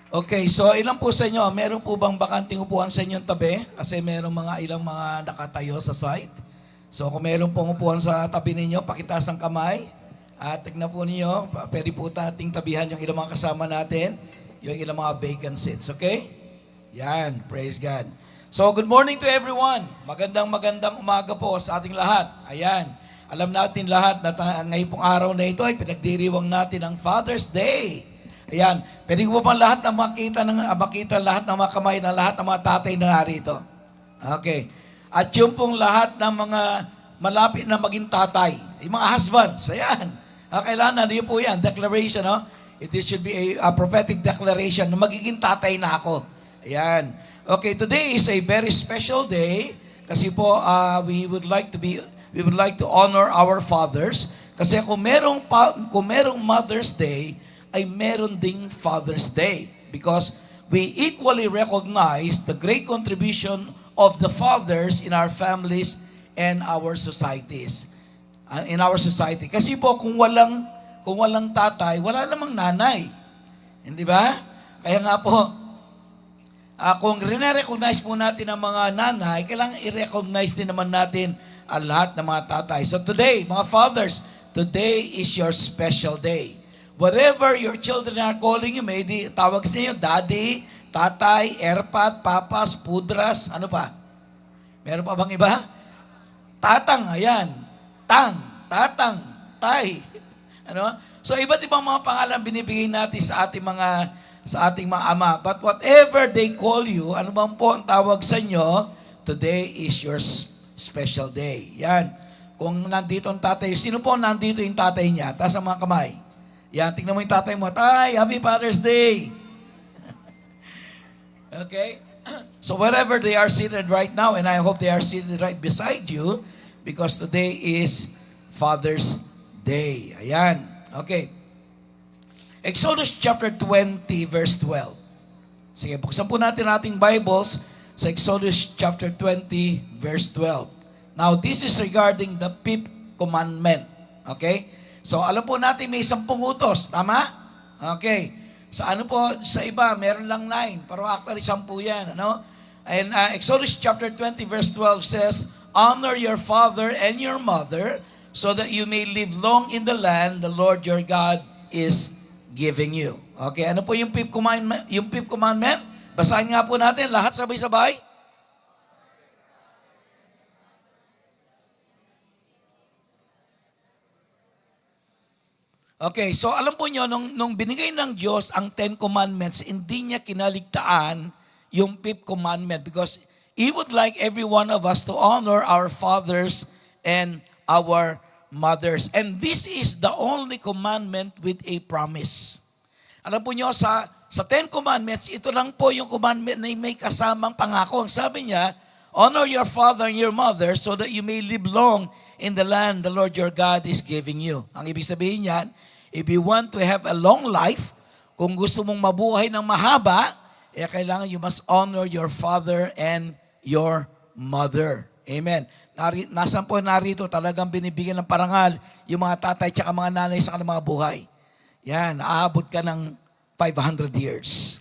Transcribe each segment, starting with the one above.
Okay, so ilan po sa inyo, meron po bang bakanting upuan sa inyong tabi? Kasi meron ilang mga nakatayo sa site. So kung meron pong upuan sa tabi ninyo, pakitaas ang kamay. At tignan po ninyo, pwede po nating tabihan yung ilang mga kasama natin, yung ilang mga vacant seats, okay? Yan, praise God. So good morning to everyone. Magandang umaga po sa ating lahat. Ayan, alam natin lahat na ngayon pong araw na ito ay pinagdiriwang natin ang Father's Day. Ayan, pwede ko pa lahat na makita lahat ng mga kamay ng lahat ng mga tatay na narito. Okay. At yung pong lahat ng mga malapit na maging tatay, yung mga husbands, ayan. Kailangan yun po yan, declaration, no? It should be a prophetic declaration na magiging tatay na ako. Ayan. Okay, today is a very special day kasi po we would like to honor our fathers kasi kung merong Mother's Day, ay meron ding Father's Day because we equally recognize the great contribution of the fathers in our families and our societies. In our society. Kasi po kung walang tatay, wala namang nanay. Hindi ba? Kaya nga po, kung recognize po natin ang mga nanay, kailangan i-recognize din naman natin ang lahat ng mga tatay. So today, mga fathers, today is your special day. Whatever your children are calling you, may tawag sa inyo, daddy, tatay, erpat, papas, pudras, ano pa? Meron pa bang iba? Tatang, ayan. Tatang, tay. Ano? So iba't ibang mga pangalan binibigay natin sa ating mga ama. But whatever they call you, ano bang po ang tawag sa inyo, today is your special day. Yan. Kung nandito ang tatay, sino po nandito yung tatay niya? Taas ang mga kamay. Yan, tingnan mo yung tatay mo. Tay, Happy Father's Day! Okay? So wherever they are seated right now, and I hope they are seated right beside you, because today is Father's Day. Ayan. Okay. Exodus chapter 20, verse 12. Sige, buksan po natin ating Bibles sa Exodus chapter 20, verse 12. Now, this is regarding the fifth commandment. Okay? So, alam po natin may 10 utos. Tama? Okay. Sa sa iba, meron lang 9. Pero actually, 10 yan. Ano? And Exodus chapter 20, verse 12 says, honor your father and your mother so that you may live long in the land the Lord your God is giving you. Okay, ano po yung fifth commandment? Yung fifth commandment? Basahin nga po natin, lahat sabay-sabay. Okay, so alam po nyo, nung binigay ng Diyos ang 10 Commandments, hindi niya kinaligtaan yung 5th commandment because He would like every one of us to honor our fathers and our mothers. And this is the only commandment with a promise. Alam po nyo, sa 10 Commandments, ito lang po yung commandment na may kasamang pangako. Sabi niya, honor your father and your mother so that you may live long in the land the Lord your God is giving you. Ang ibig sabihin niyan, if you want to have a long life, kung gusto mong mabuhay ng mahaba, kailangan you must honor your father and your mother. Amen. Nasaan po narito talagang binibigyan ng parangal yung mga tatay at mga nanay sa kanilang mga buhay. Yan, aabot ka ng 500 years.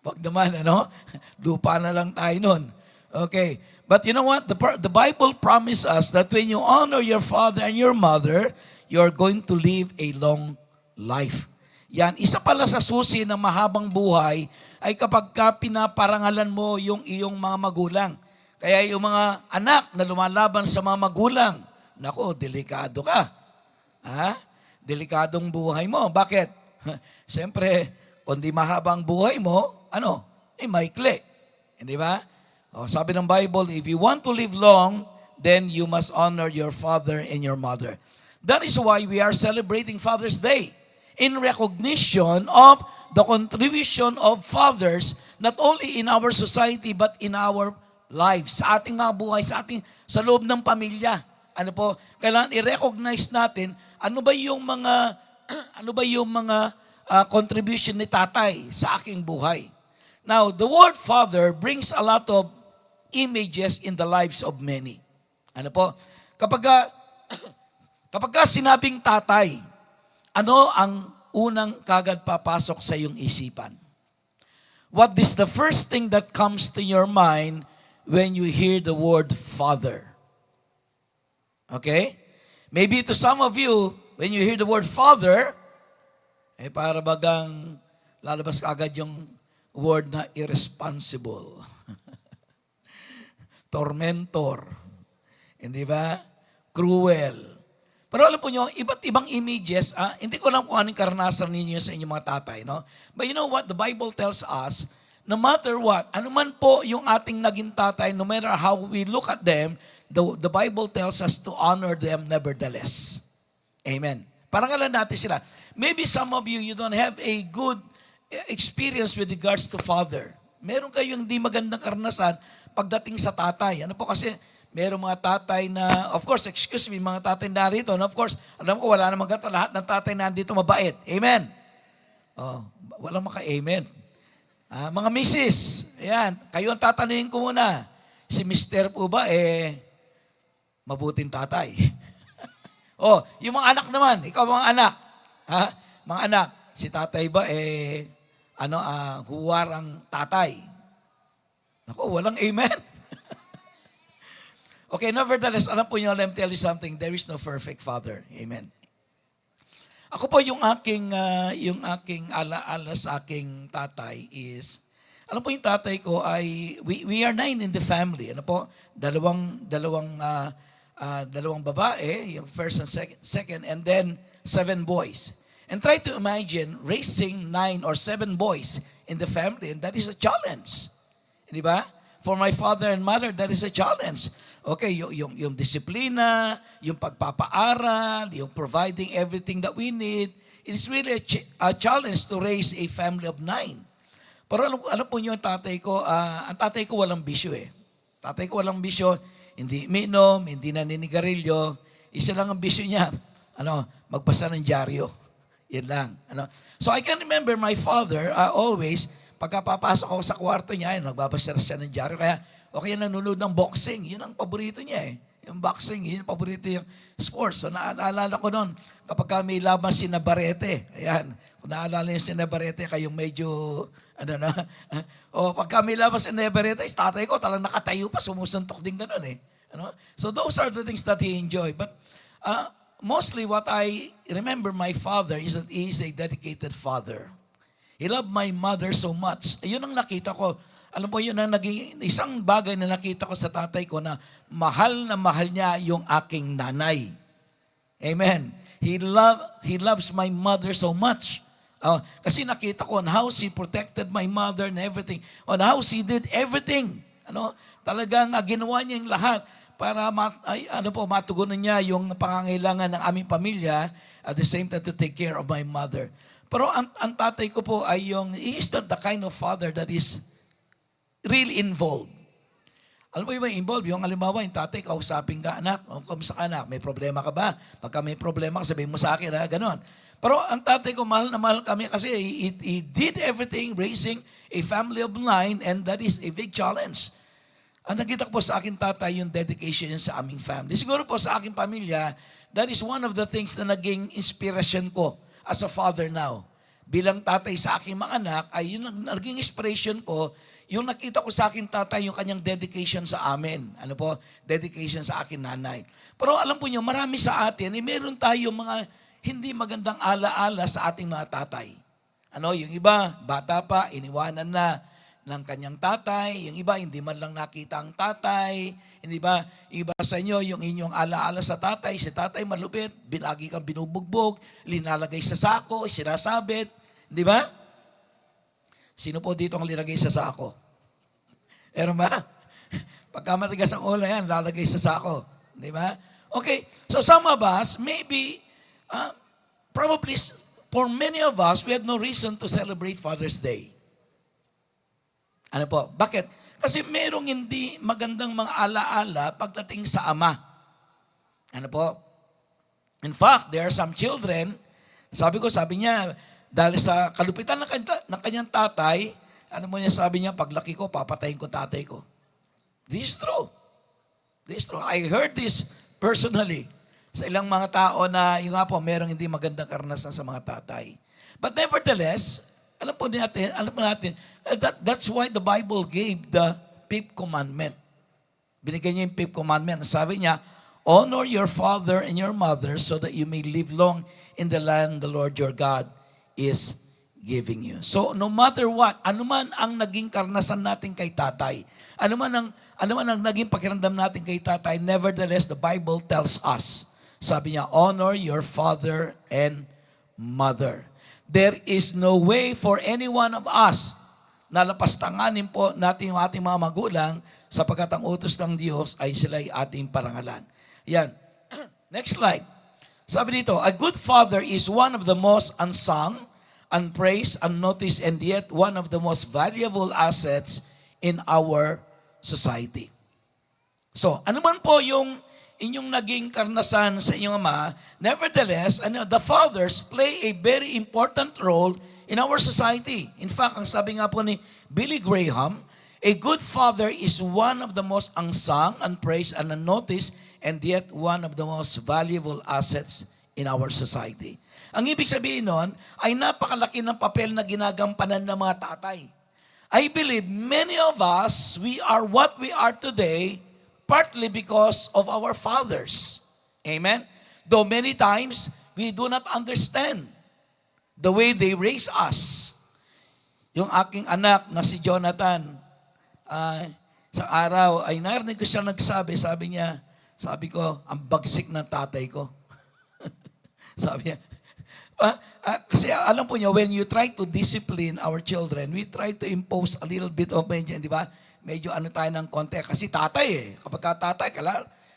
Wag naman, ano? Lupa na lang tayo nun. Okay. But you know what? The Bible promises us that when you honor your father and your mother, you're going to live a long life. Yan, isa pala sa susi ng mahabang buhay ay kapag ka pinaparangalan mo yung iyong mga magulang. Kaya yung mga anak na lumalaban sa mga magulang, nako, delikado ka. Ha? Delikadong buhay mo. Bakit? Siyempre, kung di mahabang buhay mo, maikli. Hindi ba? Sabi ng Bible, if you want to live long, then you must honor your father and your mother. That is why we are celebrating Father's Day in recognition of the contribution of fathers not only in our society but in our lives, sa ating mga buhay, sa loob ng pamilya. Kailangan i-recognize natin ano ba yung mga contribution ni tatay sa aking buhay. Now, the word father brings a lot of images in the lives of many. Kapag sinabing tatay, ano ang unang kagad papasok sa iyong isipan? What is the first thing that comes to your mind when you hear the word Father? Okay? Maybe to some of you, when you hear the word Father, para bagang lalabas agad yung word na irresponsible. Tormentor. Hindi ba? Cruel. Pero alam po nyo, iba't ibang images, hindi ko alam kung anong karanasan ninyo sa inyong mga tatay, no? But you know what? The Bible tells us, no matter what, anuman po yung ating naging tatay, no matter how we look at them, the Bible tells us to honor them nevertheless. Amen. Parangalan natin sila. Maybe some of you, you don't have a good experience with regards to father. Meron kayong hindi magandang karanasan pagdating sa tatay. Ano po kasi, meron mga tatay na, of course, excuse me, mga tatay narito, and of course, alam ko wala namang gato, lahat ng tatay nandito mabait. Amen. Oh, walang maka-amen. Mga misis, ayan, kayo ang tatanungin ko muna. Si mister po ba, mabuting tatay? Oh, yung mga anak naman, ikaw mga anak. Mga anak, si tatay ba, huwarang tatay? Ako, walang amen. Okay, nevertheless, alam po niyo, let me tell you something, there is no perfect father. Amen. Ako po yung aking alaala sa aking tatay is, alam po yung tatay ko ay, we are 9 in the family. Ano po? Dalawang babae, yung first and second, and then 7 boys. And try to imagine raising 9 or 7 boys in the family, and that is a challenge. Di ba? For my father and mother, that is a challenge. Okay, yung disiplina, yung pagpapaaral, yung providing everything that we need, it is really a challenge to raise a family of 9. Pero alam po niyo, ang tatay ko walang bisyo eh. Tatay ko walang bisyo, hindi minom, hindi naninigarilyo. Isa lang ang bisyo niya, magbasa ng dyaryo. Yan lang. So I can remember my father always, pagkapapasok ako sa kwarto niya, nagbabasa siya ng dyaryo. Kaya nanonood ng boxing. Yun ang paborito niya eh. Yung boxing, yun ang paborito yung sports. So naalala ko noon, kapag may laban si Navarrete, ayan, kung naalala niyo si Navarrete, kayong medyo, pagka may laban si Navarrete, tatay ko talagang nakatayo pa, sumusuntok din gano'n eh. So those are the things that he enjoyed. But mostly what I remember my father is that he is a dedicated father. He loved my mother so much. Yun ang nakita ko. Alam mo, yun ang naging isang bagay na nakita ko sa tatay ko na mahal niya yung aking nanay. Amen. He loves my mother so much. Kasi nakita ko on how she protected my mother and everything. On how she did everything. Talagang ginawa niya yung lahat para matugunan niya yung pangangailangan ng aming pamilya at the same time to take care of my mother. Pero ang tatay ko po ay he is not the kind of father that is really involved. Alam mo yung involved? Yung halimbawa, yung tatay, kausapin ka, anak, kamusta ka anak, may problema ka ba? Pagka may problema, sabihin mo sa akin, ganon. Pero ang tatay ko, mahal na mahal kami kasi he did everything, raising a family of 9, and that is a big challenge. Ang nakita ko po sa akin tatay, yung dedication sa aming family. Siguro po sa aking pamilya, that is one of the things na naging inspiration ko as a father now. Bilang tatay sa aking mga anak, ay yun naging inspiration ko, yung nakita ko sa akin tatay, yung kanyang dedication sa amin. Dedication sa akin nanay. Pero alam po nyo, marami sa atin, meron tayong mga hindi magandang alaala sa ating mga tatay. Yung iba, bata pa, iniwanan na ng kanyang tatay. Yung iba, hindi man lang nakita ang tatay. Hindi ba? Iba sa inyo, yung inyong alaala sa tatay. Si tatay malupit, lagi kang binubugbog, linalagay sa sako, sinasabit. Di ba? Sino po dito ang linagay sa sako? Meron ba? Pagka matigas ang ulo yan, lalagay sa sako. Di ba? Okay, so some of us, maybe, probably, for many of us, we have no reason to celebrate Father's Day. Ano po? Bakit? Kasi merong hindi magandang mga alaala pagdating sa ama. Ano po? In fact, there are some children, sabi niya, dahil sa kalupitan ng kanyang tatay, sabi niya, paglaki ko, papatayin ko tatay ko. This is true. This is true. I heard this personally sa ilang mga tao na yung nga po, merong hindi magandang karanasan sa mga tatay. But nevertheless, alam po natin, that's why the Bible gave the fifth commandment. Binigyan niya yung fifth commandment. Sabi niya, honor your father and your mother so that you may live long in the land the Lord your God is giving you. So no matter what, anuman ang naging karanasan natin kay tatay, anuman ang naging pakiramdam natin kay tatay, nevertheless, the Bible tells us, sabi niya, honor your father and mother. There is no way for any one of us na lapastanganin po natin yung ating mga magulang sapagkat ang utos ng Diyos ay sila'y ating parangalan. Yan. Next slide. Sabi dito, a good father is one of the most unsung, unpraised, unnoticed, and yet one of the most valuable assets in our society. So, ano man po yung inyong naging karanasan sa inyong ama, nevertheless, the fathers play a very important role in our society. In fact, ang sabi nga po ni Billy Graham, a good father is one of the most unsung, unpraised, and unnoticed, and yet one of the most valuable assets in our society. Ang ibig sabihin nun, ay napakalaki ng papel na ginagampanan ng mga tatay. I believe many of us, we are what we are today, partly because of our fathers. Amen? Though many times, we do not understand the way they raise us. Yung aking anak na si Jonathan, sa araw ay narinig ko siya nagsabi, sabi ko, ang bagsik ng tatay ko. Sabi niya, kasi alam po niyo, when you try to discipline our children, we try to impose a little bit of medyo, di ba? Medyo tayo ng konti. Kasi tatay kapag ka tatay,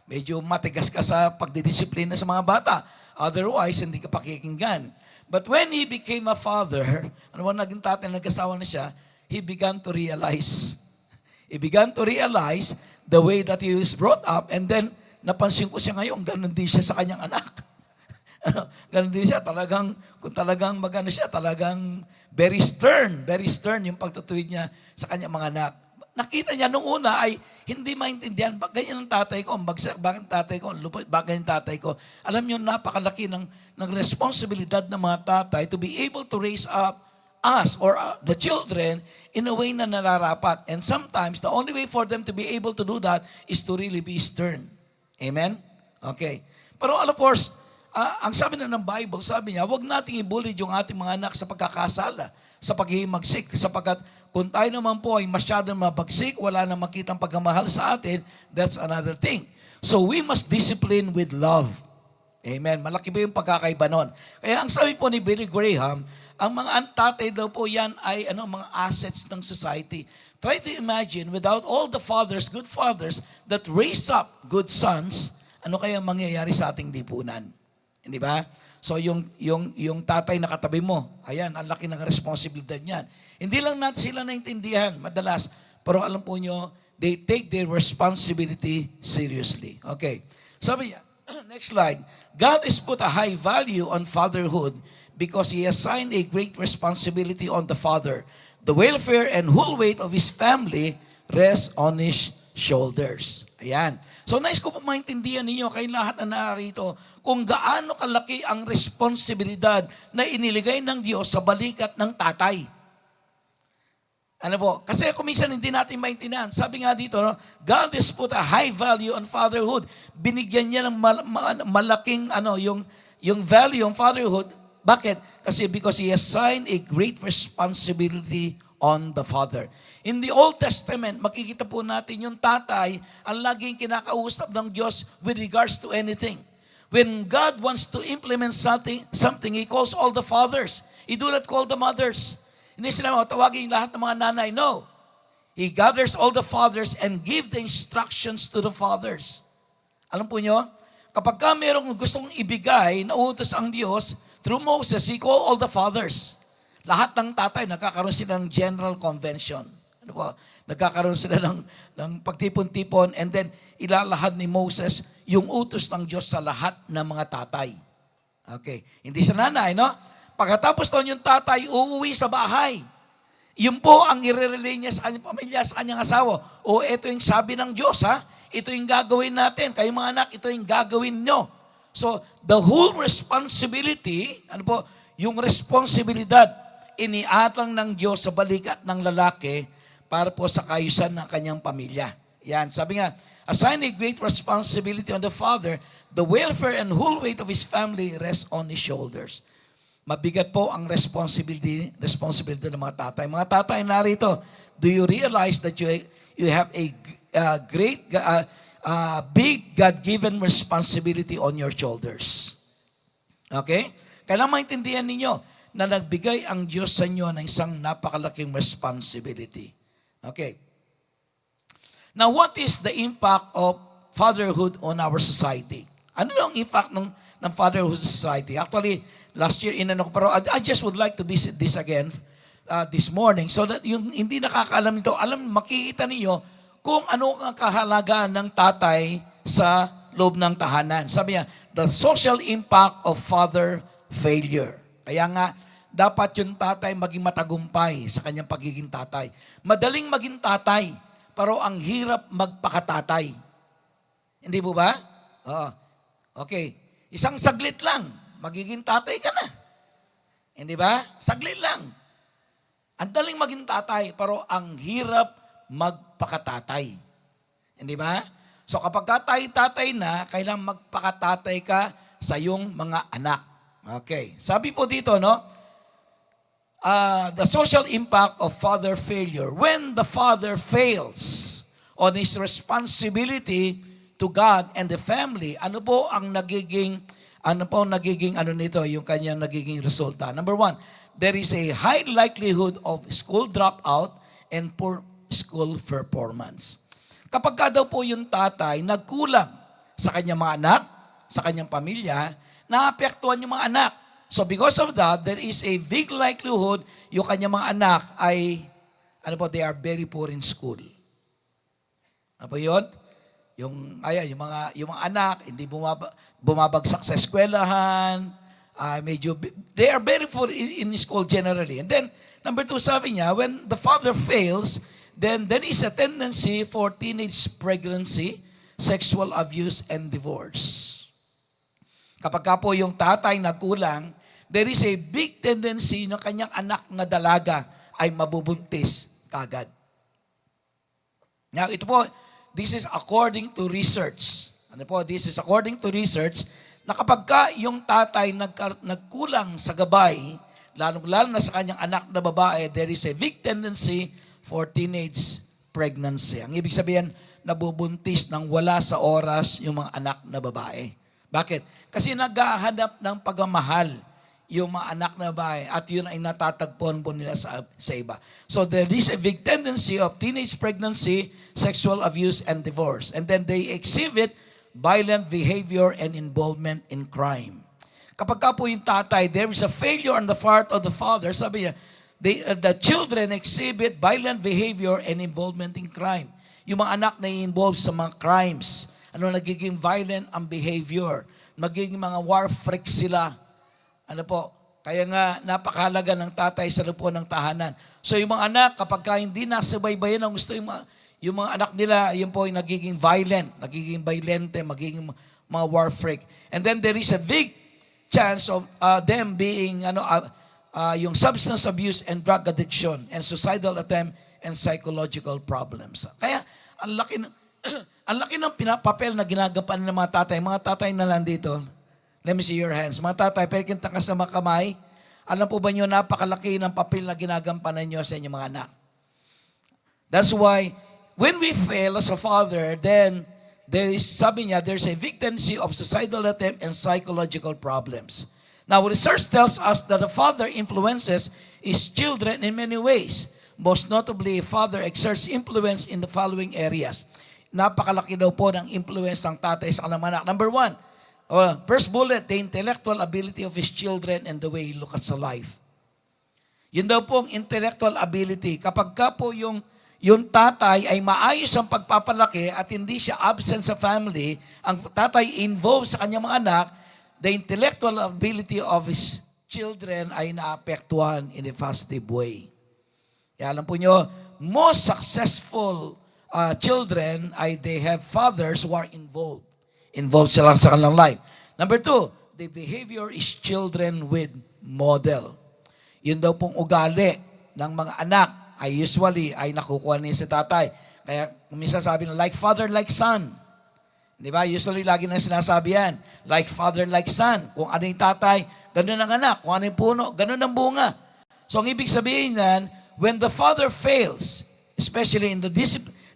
medyo matigas ka sa pagdidisiplina sa mga bata. Otherwise, hindi ka pakikinggan. But when he became a father, naging tatay, nag-asawa na siya, he began to realize. He began to realize the way that he was brought up, and then napansin ko siya ngayon, ganun din siya sa kanyang anak. Ganun din siya, talagang very stern yung pagtutuwid niya sa kanyang mga anak. Nakita niya nung una ay hindi maintindihan, ganyan ang tatay ko, bagsak, bakit tatay ko, lupot, bakit yung tatay ko. Alam niyo, napakalaki ng responsibilidad ng mga tatay to be able to raise up us or the children in a way na nararapat. And sometimes, the only way for them to be able to do that is to really be stern. Amen? Okay. Pero of course, ang sabi na ng Bible, sabi niya, huwag nating ibulid yung ating mga anak sa pagkakasala, sa paghihimagsik, sapagkat kung tayo naman po ay masyadong mabagsik, wala na makitang pagmamahal sa atin, that's another thing. So we must discipline with love. Amen. Malaki ba yung pagkakaiba nun? Kaya ang sabi po ni Billy Graham, ang mga tatay daw po yan ay mga assets ng society. Try to imagine, without all the fathers, good fathers, that raise up good sons, ano kaya mangyayari sa ating lipunan? Hindi ba? So yung tatay na katabi mo, ayan, ang laki ng responsibilidad niyan. Hindi lang natin sila naintindihan madalas, pero alam po nyo, they take their responsibility seriously. Okay. Sabi niya, next slide. God has put a high value on fatherhood because He assigned a great responsibility on the father. The welfare and whole weight of his family rests on his shoulders. Ayan. So nais ko po maintindihan ninyo kayo lahat na narito kung gaano kalaki ang responsibilidad na iniligay ng Diyos sa balikat ng tatay. Ano po? Kasi kung minsan hindi natin maintindihan, sabi nga dito, God has put a high value on fatherhood. Binigyan niya ng malaking yung value ng fatherhood. Bakit? Kasi because He assigned a great responsibility on the father. In the Old Testament, makikita po natin yung tatay ang laging kinakausap ng Diyos with regards to anything. When God wants to implement something, He calls all the fathers. He do not call the mothers. Hindi sila tawagin lahat ng mga nanay. No. He gathers all the fathers and give the instructions to the fathers. Alam po nyo, kapag ka merong gustong ibigay na utos ang Diyos, through Moses, He called all the fathers. Lahat ng tatay, nagkakaroon sila ng general convention. Ano po? Nagkakaroon sila ng pagtipon-tipon, and then ilalahad ni Moses yung utos ng Diyos sa lahat ng mga tatay. Okay. Hindi sa nanay, no? Pagkatapos doon yung tatay, uuwi sa bahay. Yun po ang i-relay niya sa kanyang pamilya, sa kanyang asawa. O ito yung sabi ng Diyos, ha? Ito yung gagawin natin. Kayo mga anak, ito yung gagawin nyo. So, the whole responsibility, yung responsibilidad iniatang ng Diyos sa balikat ng lalaki para po sa kaayusan ng kanyang pamilya. Yan, sabi nga, assign a great responsibility on the father, the welfare and whole weight of his family rests on his shoulders. Mabigat po ang responsibility ng mga tatay. Mga tatay narito, do you realize that you have a great, big God-given responsibility on your shoulders? Okay? Kailangan maintindihan ninyo na nagbigay ang Diyos sa inyo ng isang napakalaking responsibility. Okay. Now, what is the impact of fatherhood on our society? Ano yung impact ng fatherhood society? Actually, last year, pero I just would like to visit this again this morning so that yung hindi nakakaalam nito, makikita niyo kung ano ang kahalagaan ng tatay sa loob ng tahanan. Sabi niya, the social impact of father failure. Kaya nga, dapat yung tatay maging matagumpay sa kanyang pagiging tatay. Madaling maging tatay, pero ang hirap magpakatatay. Hindi po ba? Oo. Okay. Isang saglit lang, magiging tatay ka na. Hindi ba? Saglit lang. Ang daling maging tatay, pero ang hirap magpakatatay. Hindi ba? So kapag tatay na, kailangan magpakatatay ka sa iyong mga anak. Okay. Sabi po dito, no? The social impact of father failure. When the father fails on his responsibility to God and the family, ano po ang nagiging yung kanyang nagiging resulta? Number one, there is a high likelihood of school dropout and poor school performance. Kapag ka daw po yung tatay nagkulang sa kanyang mga anak, sa kanyang pamilya, naapektuhan yung mga anak. So because of that, there is a big likelihood yung kanyang mga anak ay, they are very poor in school. Ano po yun? Yung mga anak, hindi bumabagsak sa eskwelahan, they are very poor in school generally. And then, number two, sabi niya, when the father fails, then there is a tendency for teenage pregnancy, sexual abuse, and divorce. Kapag ka po yung tatay nagkulang, there is a big tendency na kanyang anak na dalaga ay mabubuntis kagad. Now, ito po, this is according to research. This is according to research na kapag ka yung tatay nagkulang sa gabay, lalo na sa kanyang anak na babae, there is a big tendency for teenage pregnancy. Ang ibig sabihin, nabubuntis ng wala sa oras yung mga anak na babae. Bakit? Kasi naghahanap ng pagmamahal yung mga anak na babae at yun ay natatagpuan po nila sa iba. So there is a big tendency of teenage pregnancy, sexual abuse, and divorce. And then they exhibit violent behavior and involvement in crime. Kapag ka po yung tatay, there is a failure on the part of the father, sabi niya, the children exhibit violent behavior and involvement in crime. Yung mga anak na i-involve sa mga crimes, nagiging violent ang behavior, magiging mga war freaks sila. Kaya nga napakahalaga ng tatay sa loob ng tahanan. So yung mga anak, kapag hindi nasubaybayan ang gusto yung mga anak nila, yun po ay nagiging violent, nagiging violente, magiging mga war freak. And then there is a big chance of them being yung substance abuse and drug addiction and suicidal attempt and psychological problems. Kaya ang laki ng papel na ginagapan ng mga tatay. Mga tatay na lang dito. Let me see your hands. Mga tatay, pwede kang takas na makamay. Alam po ba nyo, napakalaki ng papel na ginagampanan nyo sa inyong mga anak. That's why, when we fail as a father, then sabi niya, there's a big tendency of suicidal attempt and psychological problems. Now, research tells us that the father influences his children in many ways. Most notably, a father exerts influence in the following areas. Napakalaki daw po ng influence ng tatay sa kanyang anak. Number one, first bullet, the intellectual ability of his children and the way he looks at life. Yun daw po ang intellectual ability. Kapag ka po yung tatay ay maayos ang pagpapalaki at hindi siya absent sa family, ang tatay involved sa kanyang mga anak, the intellectual ability of his children ay naapektuhan in a positive way. Kaya alam po nyo, most successful children ay they have fathers who are involved. Involved sila sa kanilang life. Number two, the behavior is children with model. Yun daw pong ugali ng mga anak ay usually ay nakukuha niya si tatay. Kaya minsan sabi na like father, like son. Di ba? Usually lagi na sinasabi yan. Like father, like son. Kung ano yung tatay, ganun ang anak. Kung ano yung puno, ganun ang bunga. So ang ibig sabihin yan, when the father fails, especially in the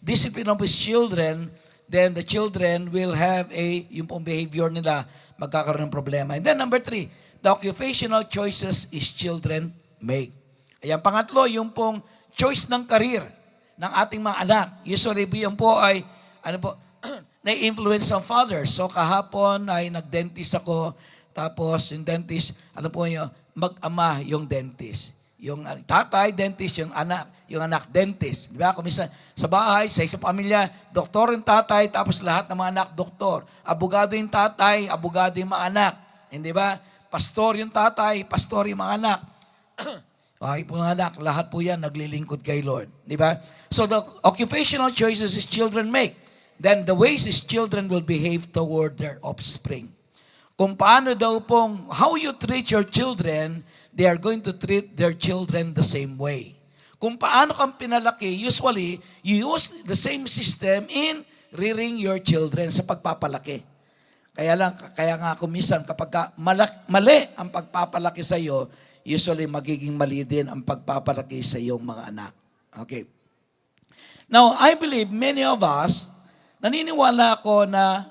discipline of his children, then the children will have yung pong behavior nila, magkakaroon ng problema. And then number 3, the occupational choices is children make. Ayan, pangatlo, yung pong choice ng career ng ating mga anak. Usually, yan po ay, na-influence ng father. So, kahapon ay nag-dentist ako, tapos yung dentist, mag-ama yung dentist. Yung tatay, dentist, yung anak, dentist. Di ba? Kung minsan, sa bahay, sa isang pamilya, doktor yung tatay, tapos lahat ng mga anak, doktor. Abogado yung tatay, abogado yung mga anak. Hindi ba? Pastor yung tatay, pastor yung mga anak. Okay po mga anak, lahat po yan naglilingkod kay Lord. Di ba? So the occupational choices his children make, then the ways his children will behave toward their offspring. Kung paano daw pong, how you treat your children, they are going to treat their children the same way. Kung paano kang pinalaki, usually, you use the same system in rearing your children sa pagpapalaki. Kaya nga kumisan, kapag mali ang pagpapalaki sa iyo, usually magiging mali din ang pagpapalaki sa iyong mga anak. Okay. Now, I believe many of us, naniniwala ako na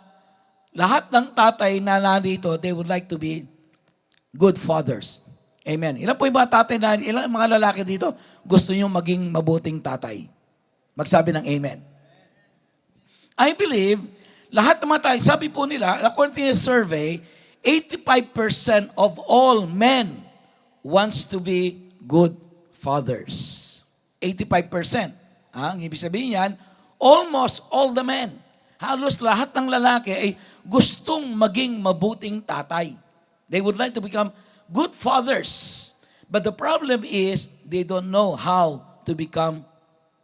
lahat ng tatay na narito, they would like to be good fathers. Amen. Ilan po yung mga tatay na, ilan mga lalaki dito, gusto nyo maging mabuting tatay? Magsabi ng amen. I believe, lahat ng mga tayo, sabi po nila, according to a survey, 85% of all men wants to be good fathers. 85%. Ang ibig sabihin yan, almost all the men, halos lahat ng lalaki ay gustong maging mabuting tatay. They would like to become good fathers. But the problem is, they don't know how to become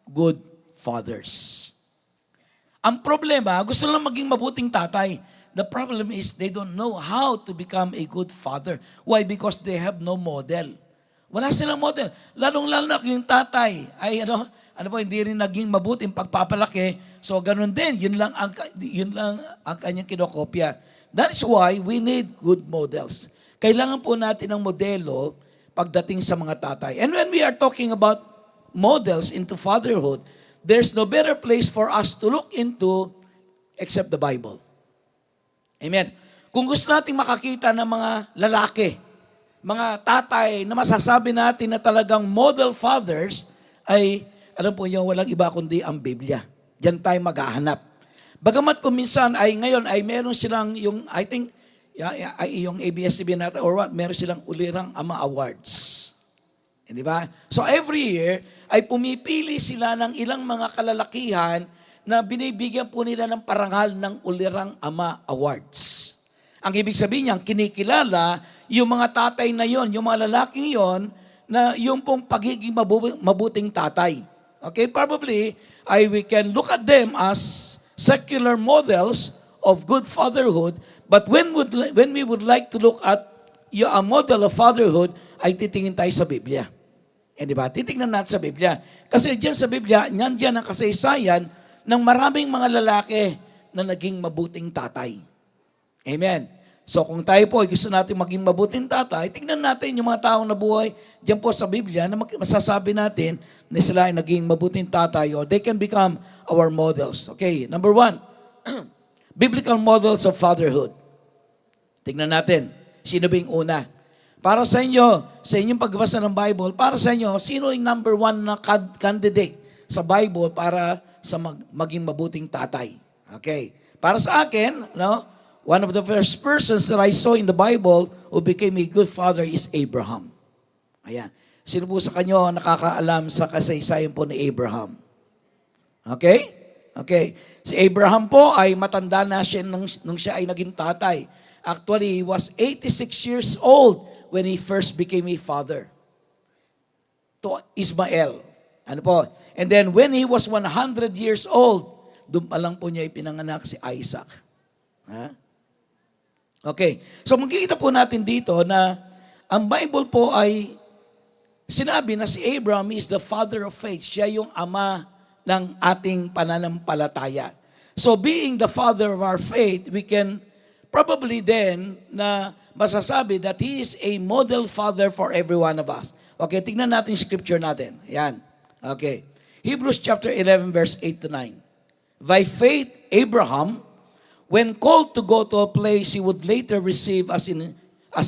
good fathers. Ang problema, gusto lang maging mabuting tatay. The problem is they don't know how to become a good father. Why? Because they have no model. Wala silang model. Lalong-lalo na yung tatay ay hindi rin naging mabuting pagpapalaki. So ganun din, yun lang ang kanyang kinokopya. That is why we need good models. Kailangan po natin ng modelo pagdating sa mga tatay. And when we are talking about models into fatherhood, there's no better place for us to look into except the Bible. Amen. Kung gusto nating makakita ng mga lalaki, mga tatay na masasabi natin na talagang model fathers, ay, alam po niyo, walang iba kundi ang Biblia. Diyan tayo maghahanap. Bagamat kung minsan ay ngayon ay meron silang yung, I think, yung ABS-CBN natin or what, meron silang Ulirang Ama Awards. Di ba? So every year, ay pumipili sila ng ilang mga kalalakihan na binibigyan po nila ng parangal ng Ulirang Ama Awards. Ang ibig sabihin niyan, kinikilala yung mga tatay na yon, yung mga lalaking yon, na yung pong pagiging mabuting tatay. Okay, probably, we can look at them as secular models of good fatherhood, but when we would like to look at a model of fatherhood, ay titingin tayo sa Biblia. Di ba? Titingnan natin sa Biblia. Kasi diyan sa Biblia, nandiyan ang kasaysayan ng maraming mga lalaki na naging mabuting tatay. Amen. So kung tayo po gusto natin maging mabuting tatay, tingnan natin yung mga taong nabuhay diyan po sa Biblia na masasabi natin na sila ay naging mabuting tatay or they can become our models. Okay, number 1, biblical models of fatherhood. Tingnan natin, sino ba yung una? Para sa inyo, sa inyong pagbasa ng Bible, para sa inyo, sino yung number 1 na candidate sa Bible para sa maging mabuting tatay? Okay. Para sa akin, one of the first persons that I saw in the Bible who became a good father is Abraham. Ayan. Sino po sa kanyo nakakaalam sa kasaysayan po ni Abraham? Okay? Okay. Si Abraham po ay matanda na siya nung siya ay naging tatay. Actually, he was 86 years old when he first became a father to Ismael. Ano po? And then when he was 100 years old, doon pa lang po niya ipinanganak si Isaac. Ha? Okay. So makikita po natin dito na ang Bible po ay sinabi na si Abraham is the father of faith. Siya yung ama ng ating pananampalataya. So being the father of our faith, we can probably then na masasabi that he is a model father for every one of us. Okay, tignan natin yung scripture natin. Yan. Okay. Hebrews chapter 11 verse 8 to 9. By faith, Abraham, when called to go to a place he would later receive as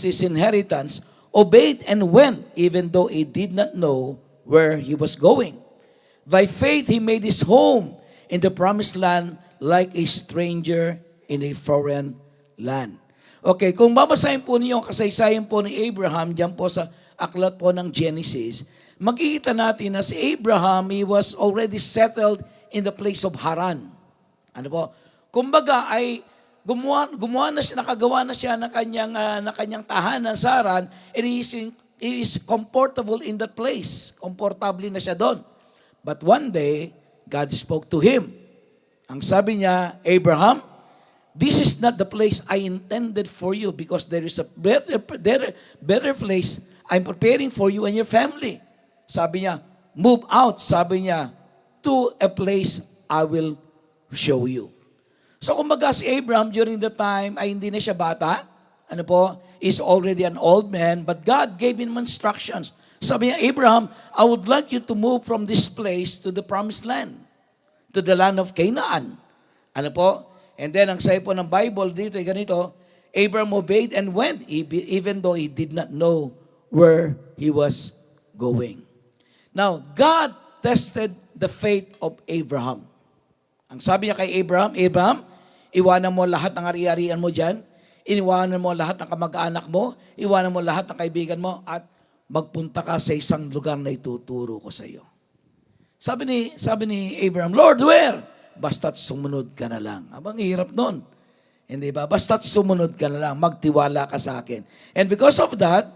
his inheritance, obeyed and went even though he did not know where he was going. By faith, he made his home in the promised land like a stranger in a foreign land. Okay, kung babasahin po niyo ang kasaysayan po ni Abraham diyan po sa aklat po ng Genesis, makikita natin na si Abraham, he was already settled in the place of Haran. Ano po? Kumbaga ay gumawa na siya, nakagawa na siya ng kanyang tahanan sa Haran, and he is comfortable in that place. Komportable na siya doon. But one day, God spoke to him. Ang sabi niya, Abraham, this is not the place I intended for you because there is a better place I'm preparing for you and your family. Sabi niya, move out, sabi niya, to a place I will show you. So kumbaga si Abraham during the time ay hindi na siya bata. Ano po? Is already an old man, but God gave him instructions. Sabi niya, Abraham, I would like you to move from this place to the promised land, to the land of Canaan. Ano po? And then ang sabi po ng Bible dito ay ganito, Abraham obeyed and went, even though he did not know where he was going. Now, God tested the faith of Abraham. Ang sabi niya kay Abraham, Abraham, iwanan mo lahat ng ari-arian mo dyan, iniwanan mo lahat ng kamag-anak mo, iwanan mo lahat ng kaibigan mo, at magpunta ka sa isang lugar na ituturo ko sa iyo. Sabi ni Abraham, Lord, where? Basta't sumunod ka na lang. Abang hirap nun. Hindi ba? Basta't sumunod ka na lang, magtiwala ka sa akin. And because of that,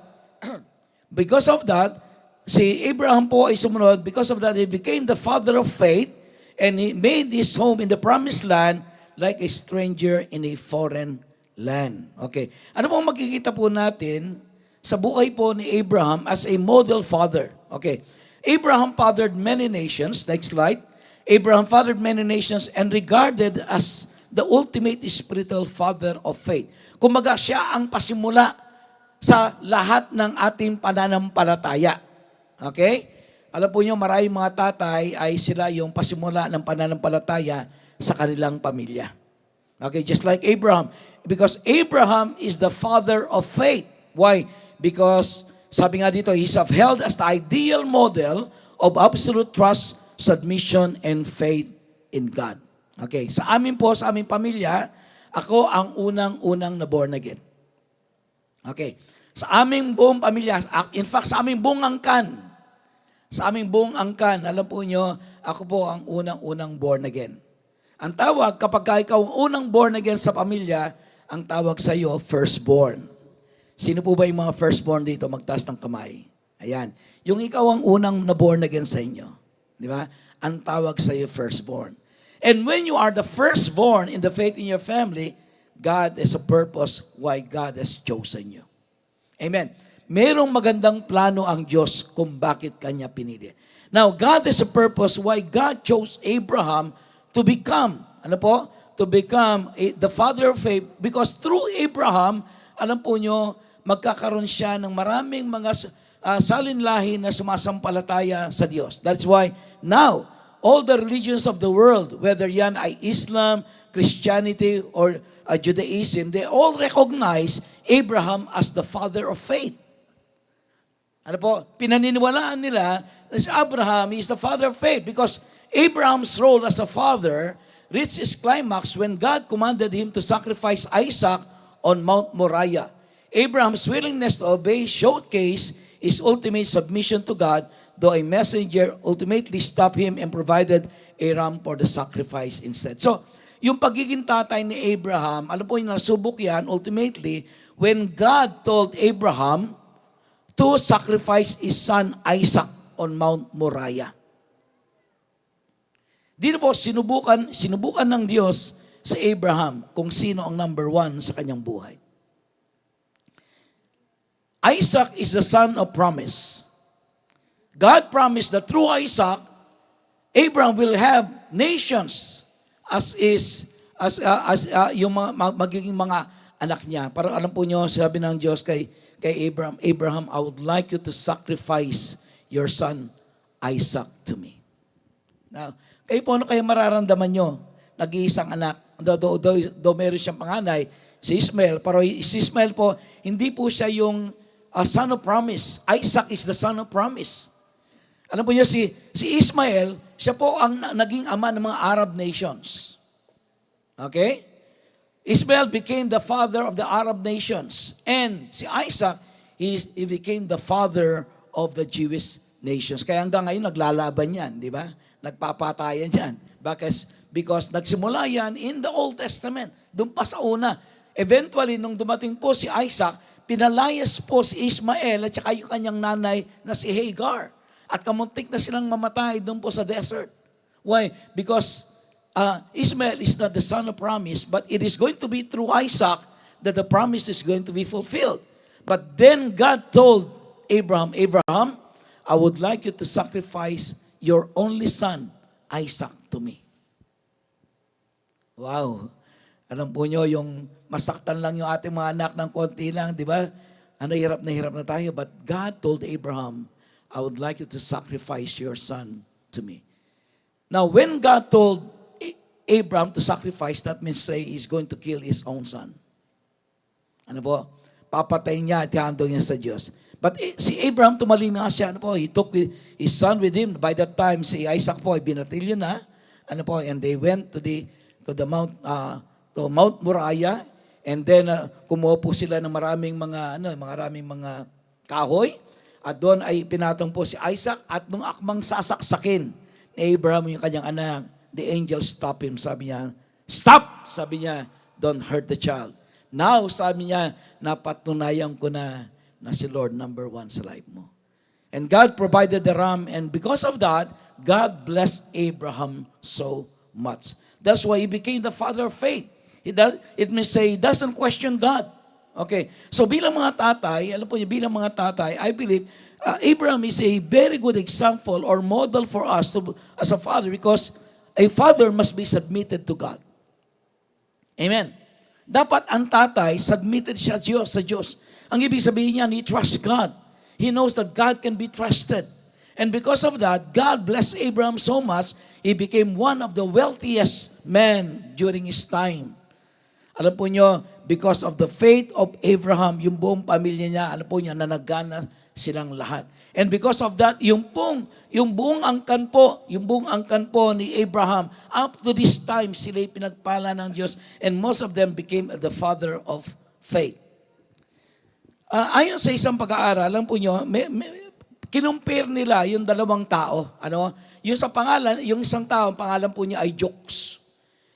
si Abraham po ay sumunod. Because of that, he became the father of faith, and he made his home in the promised land like a stranger in a foreign land. Okay. Ano pong makikita po natin sa buhay po ni Abraham as a model father? Okay. Abraham fathered many nations. Next slide. Abraham fathered many nations and regarded as the ultimate spiritual father of faith. Kumbaga siya ang pasimula sa lahat ng ating pananampalataya. Okay? Alam po nyo, maraming mga tatay ay sila yung pasimula ng pananampalataya sa kanilang pamilya. Okay, just like Abraham. Because Abraham is the father of faith. Why? Because, sabi nga dito, he's upheld as the ideal model of absolute trust, submission, and faith in God. Okay, sa amin po, sa aming pamilya, ako ang unang-unang na born again. Okay, sa aming buong pamilya, in fact, sa aming buong angkan, alam po nyo, ako po ang unang-unang born again. Ang tawag, kapag ikaw ang unang born again sa pamilya, ang tawag sa iyo, firstborn. Sino po ba yung mga firstborn dito? Magtaas ng kamay. Ayan. Yung ikaw ang unang na born again sa inyo. Di ba? Ang tawag sa iyo, firstborn. And when you are the firstborn in the faith in your family, God has a purpose why God has chosen you. Amen. Merong magandang plano ang Diyos kung bakit Kanya pinili. Now, God has a purpose why God chose Abraham to become, the father of faith, because through Abraham, alam po nyo, magkakaroon siya ng maraming mga salinlahi na sumasampalataya sa Diyos. That's why now, all the religions of the world, whether yan ay Islam, Christianity, or Judaism, they all recognize Abraham as the father of faith. Ano po? Pinaniniwalaan nila na si Abraham is the father of faith because Abraham's role as a father reached its climax when God commanded him to sacrifice Isaac on Mount Moriah. Abraham's willingness to obey showcased his ultimate submission to God, though a messenger ultimately stopped him and provided a ram for the sacrifice instead. So, yung pagiging tatay ni Abraham, alam po yung nasubok yan, ultimately, when God told Abraham to sacrifice his son Isaac on Mount Moriah. Dito po, sinubukan ng Diyos sa Abraham kung sino ang number one sa kanyang buhay. Isaac is the son of promise. God promised that through Isaac, Abraham will have nations yung magiging mga anak niya. Parang alam po niyo, sabi ng Diyos kay Abraham, I would like you to sacrifice your son Isaac to me. Now, kayo po ano kayo mararamdaman nyo? Nag-iisang anak, though meron siyang panganay, si Ismael, pero si Ismael po, hindi po siya yung son of promise. Isaac is the son of promise. Alam po niyo, si Ismael, siya po ang naging ama ng mga Arab nations. Okay? Ismael became the father of the Arab nations. And si Isaac, he became the father of the Jewish nations. Kaya hanggang ngayon, naglalaban yan, di ba? Nagpapatayan yan. Because nagsimula yan in the Old Testament. Doon pa sa una. Eventually, nung dumating po si Isaac, pinalayas po si Ismael at saka yung kanyang nanay na si Hagar. At kamuntik na silang mamatay doon po sa desert. Why? Because Ismael is not the son of promise, but it is going to be through Isaac that the promise is going to be fulfilled. But then God told Abraham, I would like you to sacrifice your only son, Isaac, to me. Wow. Alam po nyo, yung masaktan lang yung ating mga anak ng konti lang, di ba? Hirap na tayo. But God told Abraham, I would like you to sacrifice your son to me. Now, when God told Abraham to sacrifice, that means say he's going to kill his own son. Ano po? Papatayin niya at ihandog niya sa Diyos. But si Abraham, tumalim nga siya. Ano po? He took his son with him. By that time, si Isaac po ay binatilyo na. Ano po? And they went to Mount Moriah. And then kumuha po sila ng maraming mga kahoy. At doon ay pinatong po si Isaac. At nung akmang sasaksakin ni Abraham yung kanyang anak, the angel stopped him. Sabi niya, stop! Sabi niya, don't hurt the child. Now, sabi niya, napatunayan ko na si Lord number one sa life mo. And God provided the ram, and because of that, God blessed Abraham so much. That's why he became the father of faith. It means say, he doesn't question God. Okay, so bilang mga tatay, alam po niyo, bilang mga tatay, I believe, Abraham is a very good example or model for us as a father because a father must be submitted to God. Amen. Dapat ang tatay, submitted siya sa Diyos. Ang ibig sabihin niya, he trusts God. He knows that God can be trusted. And because of that, God blessed Abraham so much, he became one of the wealthiest men during his time. Alam po niyo, because of the faith of Abraham, yung buong pamilya niya, alam po niyo, nanagana silang lahat. And because of that, yung buong angkan po ni Abraham, up to this time, sila'y pinagpala ng Diyos, and most of them became the father of faith. Ayon sa isang pag-aaral, alam po nyo, kinumpir nila yung dalawang tao. Yung sa pangalan, yung isang tao, ang pangalan po niya ay Jokes.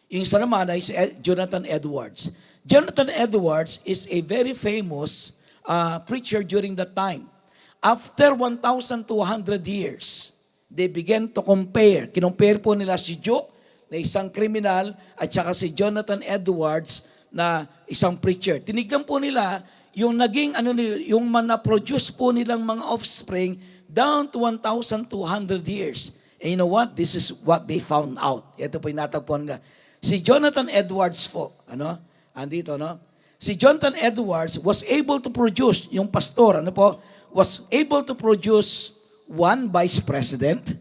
Yung isa naman ay si Jonathan Edwards. Jonathan Edwards is a very famous preacher during that time. After 1,200 years, they began to compare. Kinumpare po nila si Joke na isang kriminal at saka si Jonathan Edwards na isang preacher. Tinignan po nila yung naging yung na-produce po nilang mga offspring down to 1,200 years. And you know what? This is what they found out. Ito po yung natagpuan nila. Si Jonathan Edwards po, andito, si Jonathan Edwards was able to produce, yung pastor, was able to produce one vice president.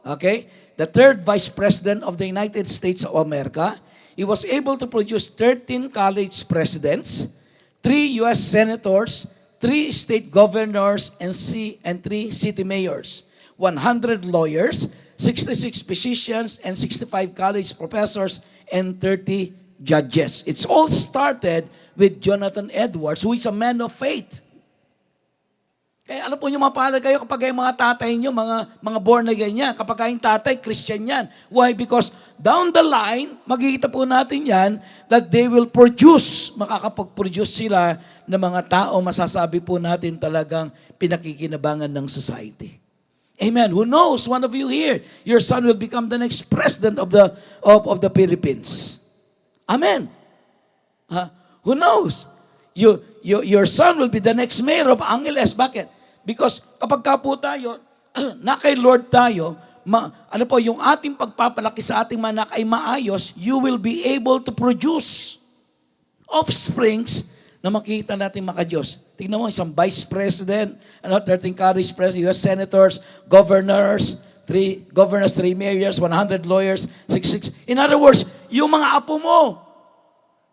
Okay? The third vice president of the United States of America. He was able to produce 13 college presidents, 3 U.S. senators, 3 state governors, and 3 city mayors, 100 lawyers, 66 physicians, and 65 college professors, and 30 judges. It's all started with Jonathan Edwards, who is a man of faith. Kaya alam po niyo, mapalad kayo kapag yung mga tatay niyo, mga born again yan. Kapag yung tatay, Christian yan. Why? Because down the line, makikita po natin yan, that they will produce, makakapag-produce sila ng mga tao, masasabi po natin talagang pinakikinabangan ng society. Amen. Who knows? One of you here, your son will become the next president of the Philippines. Amen. Who knows? your son will be the next mayor of Angeles. Bakit? Because kapag ka po tayo, na kay Lord tayo, ano po, yung ating pagpapalaki sa ating manak ay maayos, you will be able to produce offsprings na makikita natin maka-Diyos. Tingnan mo, isang vice president, 13 college presidents, US senators, governors, 3 mayors, 100 lawyers, 66. In other words, yung mga apo mo,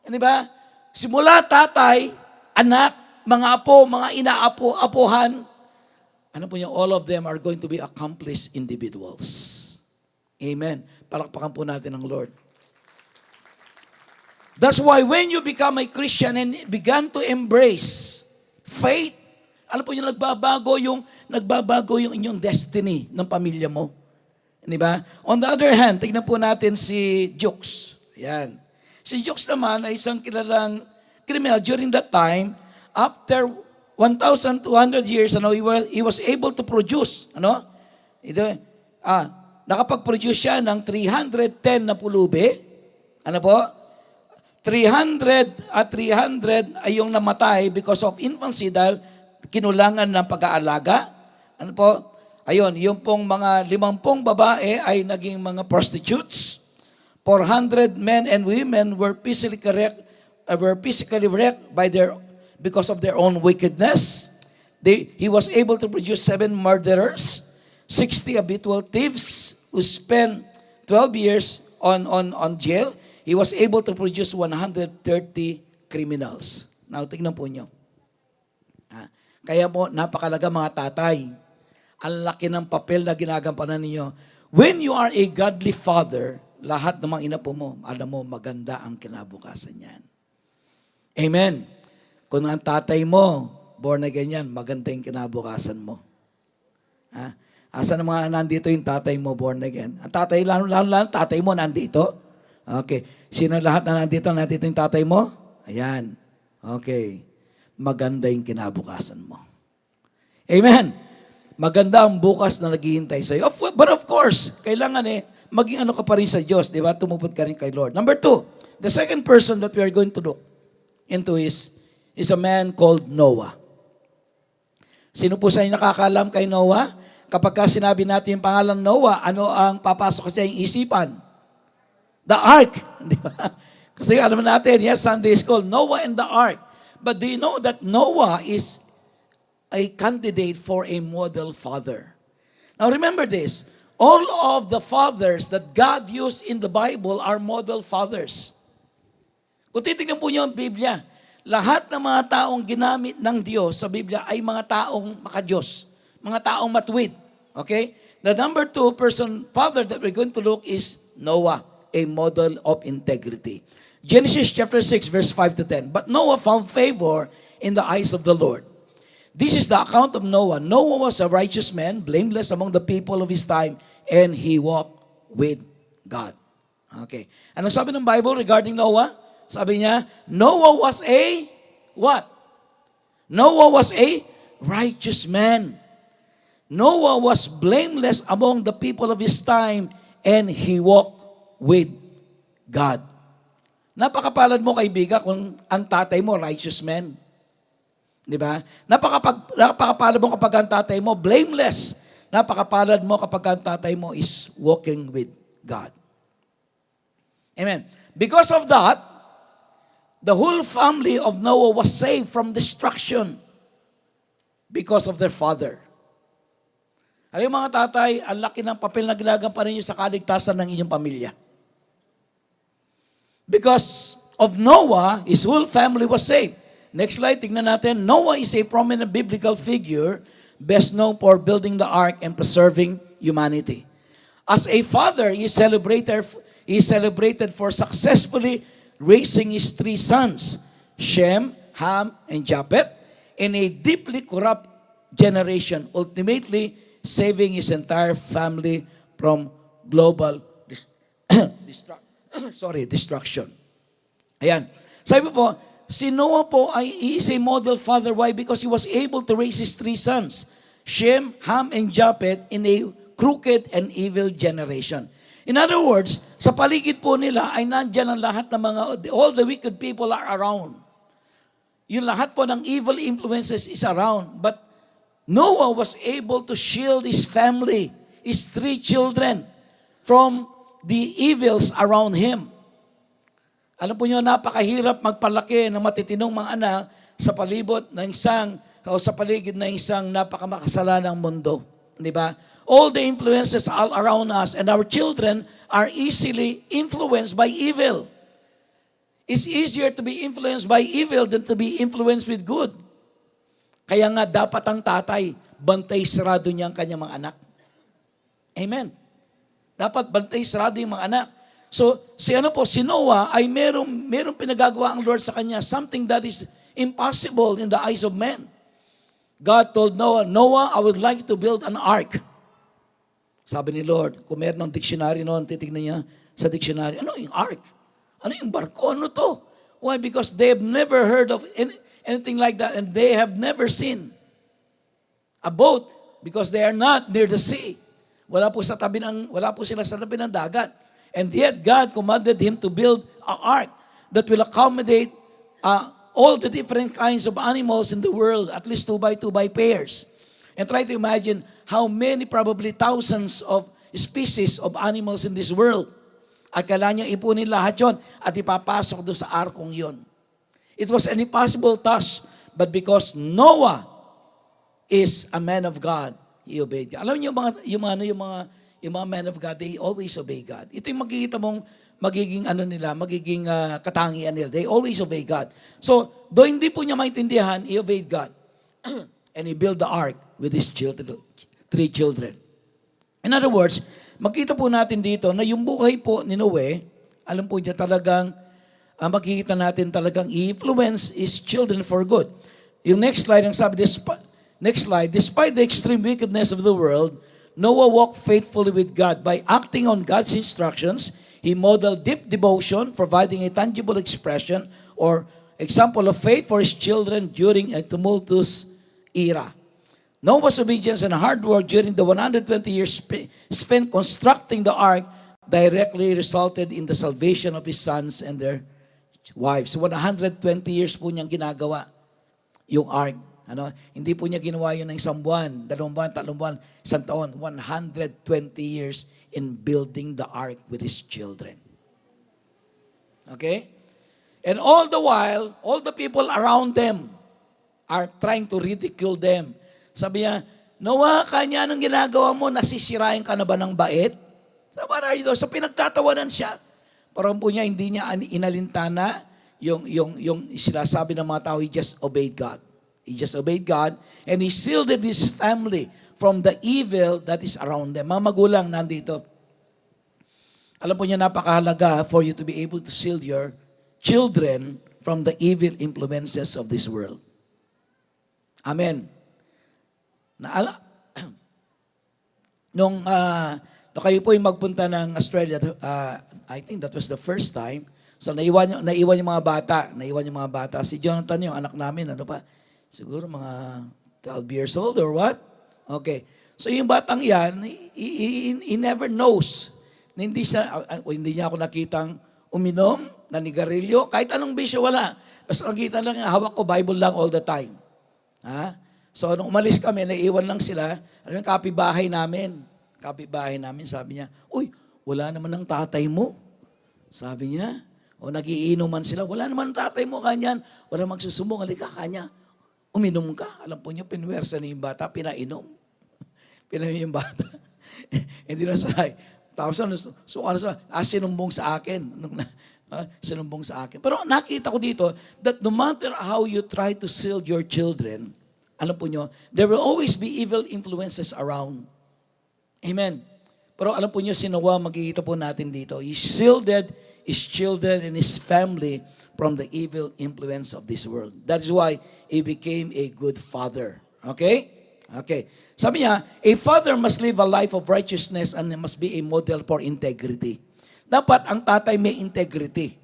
di ba? Simula tatay, anak, mga apo, mga inaapo, apohan, ano po niya, all of them are going to be accomplished individuals. Amen. Palakpakan po natin ang Lord. That's why when you become a Christian and began to embrace faith, alam po yung nagbabago yung inyong destiny ng pamilya mo. Di ba? On the other hand, tignan po natin si Jukes. Ayan. Si Jukes naman ay isang kilalang criminal during that time. After 1,200 years, he was able to produce, nakapag-produce siya ng 310 na pulubi. Ano po? 300 ay yung namatay because of infancy dahil kinulangan ng pag-aalaga. Ano po? Ayun, yung pong mga 50 babae ay naging mga prostitutes. 400 men and women were physically wrecked because of their own wickedness. He was able to produce 7 murderers, 60 habitual thieves who spent 12 years on jail. He was able to produce 130 criminals. Now, tignan po nyo. Kaya po, napakalaga mga tatay. Ang laki ng papel na ginagampanan ninyo. When you are a godly father, lahat ng mga inapo mo, alam mo, maganda ang kinabukasan niyan. Amen. Kung ang tatay mo, born again yan, maganda yung kinabukasan mo. Asa ng mga nandito yung tatay mo, born again? Ang tatay, lalo tatay mo nandito. Okay. Sino lahat na nandito yung tatay mo? Ayan. Okay. Maganda yung kinabukasan mo. Amen. Maganda ang bukas na naghihintay sa iyo. But of course, kailangan maging ano ka pa rin sa Diyos, di ba? Tumupod ka rin kay Lord. Number 2, the second person that we are going to look into is a man called Noah. Sino po sa inyo nakakaalam kay Noah? Kapag ka sinabi natin yung pangalan Noah, ano ang papasok sa iyong isipan? The Ark. Di ba? Kasi alam natin, yes, Sunday school, Noah and the Ark. But do you know that Noah is a candidate for a model father? Now remember this, all of the fathers that God used in the Bible are model fathers. Kung titignan po niyo ang Biblia, lahat ng mga taong ginamit ng Diyos sa Biblia ay mga taong maka-Diyos, mga taong matuwid. Okay? The number 2 person father that we're going to look is Noah, a model of integrity. Genesis chapter 6 verse 5 to 10. But Noah found favor in the eyes of the Lord. This is the account of Noah. Noah was a righteous man, blameless among the people of his time, and he walked with God. Okay. Anong sabi ng Bible regarding Noah? Sabi niya, Noah was a what? Noah was a righteous man. Noah was blameless among the people of his time, and he walked with God. Napakapalad mo, kaibigan, kung ang tatay mo, righteous man. Di ba? Napakapalad mo kapag ang tatay mo, blameless. Napakapalad mo kapag ang tatay mo is walking with God. Amen. Because of that, the whole family of Noah was saved from destruction because of their father. Alam mga tatay, ang laki ng papel na ginagampanan niyo sa kaligtasan ng inyong pamilya. Because of Noah, his whole family was saved. Next slide, tignan natin. Noah is a prominent biblical figure, best known for building the ark and preserving humanity. As a father, he is celebrated for successfully raising his 3 sons, Shem, Ham, and Japheth, in a deeply corrupt generation, ultimately saving his entire family from global destruction. Ayan. Sabi po, si Noah po he is a model father. Why? Because he was able to raise his 3 sons, Shem, Ham, and Japheth, in a crooked and evil generation. In other words, sa paligid po nila ay nandyan ang lahat ng all the wicked people are around. yung lahat po ng evil influences is around. But Noah was able to shield his family, his 3 children, from the evils around him. Alam po niyo, napakahirap magpalaki ng matitinong mga anak sa palibot ng isang o sa paligid ng isang napakamakasalanang mundo. Di ba? All the influences all around us and our children are easily influenced by evil. It's easier to be influenced by evil than to be influenced with good. Kaya nga dapat ang tatay, bantay sarado niya ang kanyang mga anak. Amen. Dapat bantay sarado yung mga anak. So, si Noah ay merong pinagagawa ang Lord sa kanya, something that is impossible in the eyes of men. God told Noah, Noah, I would like to build an ark. Sabi ni Lord, kung meron ng dictionary noon, titignan niya sa dictionary, ano yung ark? Ano yung barko? Ano to? Why? Because they have never heard of anything like that and they have never seen a boat because they are not near the sea. Wala po sila sa tabi ng dagat. And yet God commanded him to build an ark that will accommodate all the different kinds of animals in the world, at least 2 by 2 by pairs. And try to imagine how many, probably thousands of species of animals in this world. At kailangan niya ipunin lahat yon at ipapasok doon sa arkong yon. It was an impossible task, but because Noah is a man of God, he obeyed God. Alam niyo yung mga men of God, they always obey God. Ito yung makikita mong magiging katangian nila. They always obey God. So, though hindi po niya maintindihan, he obeyed God. And he built the ark with his 3 children. In other words, makita po natin dito na yung buhay po ni Noe, alam po niya talagang, makikita natin talagang i-influence his children for good. Yung next slide, ang sabi, despite the extreme wickedness of the world, Noah walked faithfully with God. By acting on God's instructions, he modeled deep devotion, providing a tangible expression or example of faith for his children during a tumultuous era. Noah's obedience and hard work during the 120 years spent constructing the ark directly resulted in the salvation of his sons and their wives. 120 years po niyang ginagawa yung ark. Hindi po niya ginawa yun ng 1 buwan, 2 buwan, 3 buwan, 1 taon. 120 years in building the ark with his children. Okay? And all the while, all the people around them are trying to ridicule them. Sabi niya, Noah, kanya anong ginagawa mo? Nasisirain ka na ba ng bait? So, what are you doing? So, pinagtatawanan siya. Parang po niya, hindi niya inalintana yung sinasabi ng mga tao, he just obeyed God. He just obeyed God and he shielded his family from the evil that is around them. Mga magulang nandito. Alam po niya, napakahalaga for you to be able to shield your children from the evil influences of this world. Amen. Nung kayo po yung magpunta ng Australia, I think that was the first time. So naiwan yung mga bata. Si Jonathan yung anak namin, siguro mga 12 years old or what? Okay. So yung batang yan, he never knows. Hindi niya ako nakitang uminom, nanigarilyo, kahit anong bisyo wala. Basta nakita lang, hawak ko Bible lang all the time. So nung umalis kami, naiwan lang sila. Yung kapitbahay namin, sabi niya, uy, wala naman ng tatay mo. Sabi niya, nagiinuman sila, wala naman ng tatay mo, kanyan, wala magsusumbong, halika kanya. Uminom ka. Alam po niyo, pinwersa niya yung bata, pinainom. Pinainom yung bata. Hindi na sahay. Tapos sinumbong sa akin. Sinumbong sa akin. Pero nakita ko dito that no matter how you try to shield your children, alam po niyo, there will always be evil influences around. Amen. Pero alam po niyo, si Noah, makikita po natin dito, he shielded his children and his family from the evil influence of this world. That is why he became a good father. Okay? Okay. Sabi niya, a father must live a life of righteousness and must be a model for integrity. Dapat ang tatay may integrity.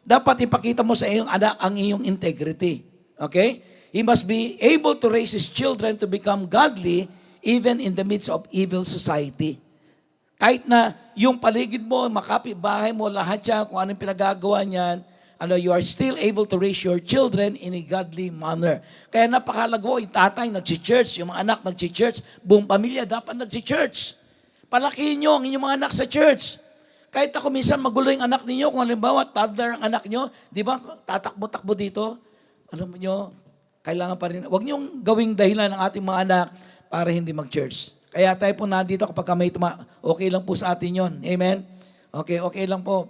Dapat ipakita mo sa iyong anak ang iyong integrity. Okay? He must be able to raise his children to become godly even in the midst of evil society. Kahit na yung paligid mo, makapitbahay mo, lahat siya, kung anong pinagagawa niyan, you are still able to raise your children in a godly manner. Kaya napakahalaga po, yung tatay nagsi-church, yung mga anak nagsi-church, buong pamilya dapat nagsi-church. Palakihin nyo ang inyong mga anak sa church. Kahit ako minsan magulo yung anak ninyo, kung halimbawa toddler ang anak nyo, di ba tatakbo-takbo dito, alam nyo, kailangan pa rin, huwag nyong gawing dahilan ng ating mga anak para hindi mag-church. Kaya tayo po nandito kapag may okay lang po sa atin yon. Amen? Okay lang po.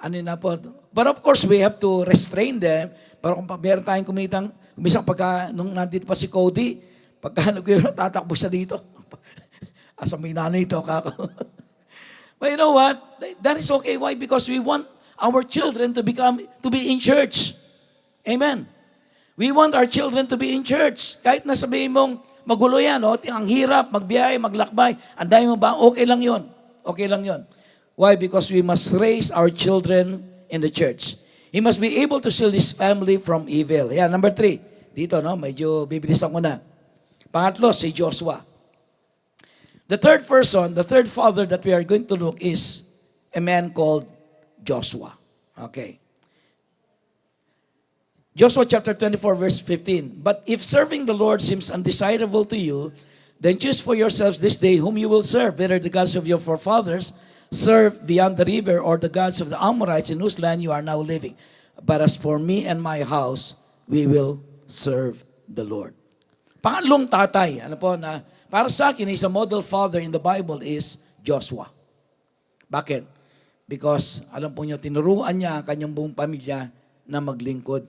Na po. But of course, we have to restrain them. Pero kung meron tayong kumisang pagka, nung nandito pa si Cody, pagka tatakbo siya dito, asa may nanay ito, kako. But you know what? That is okay. Why? Because we want our children to be in church. Amen. We want our children to be in church. Kahit na sabihin mong magulo yan, ang hirap, magbiyahe, maglakbay, ang dami mo ba? Okay lang yun. Okay lang yun. Why? Because we must raise our children in the church. He must be able to shield his family from evil. Yeah, number 3. Dito, medyo bibilisan ko na. Pangatlo, si Joshua. The third father that we are going to look is a man called Joshua. Okay. Joshua chapter 24, verse 15. But if serving the Lord seems undesirable to you, then choose for yourselves this day whom you will serve, whether the gods of your forefathers serve beyond the river or the gods of the Amorites in whose land you are now living. But as for me and my house, we will serve the Lord. Pangatlong tatay, na para sa akin, is a model father in the Bible is Joshua. Bakit? Because, alam po niyo, tinuruan niya ang kanyang buong pamilya na maglingkod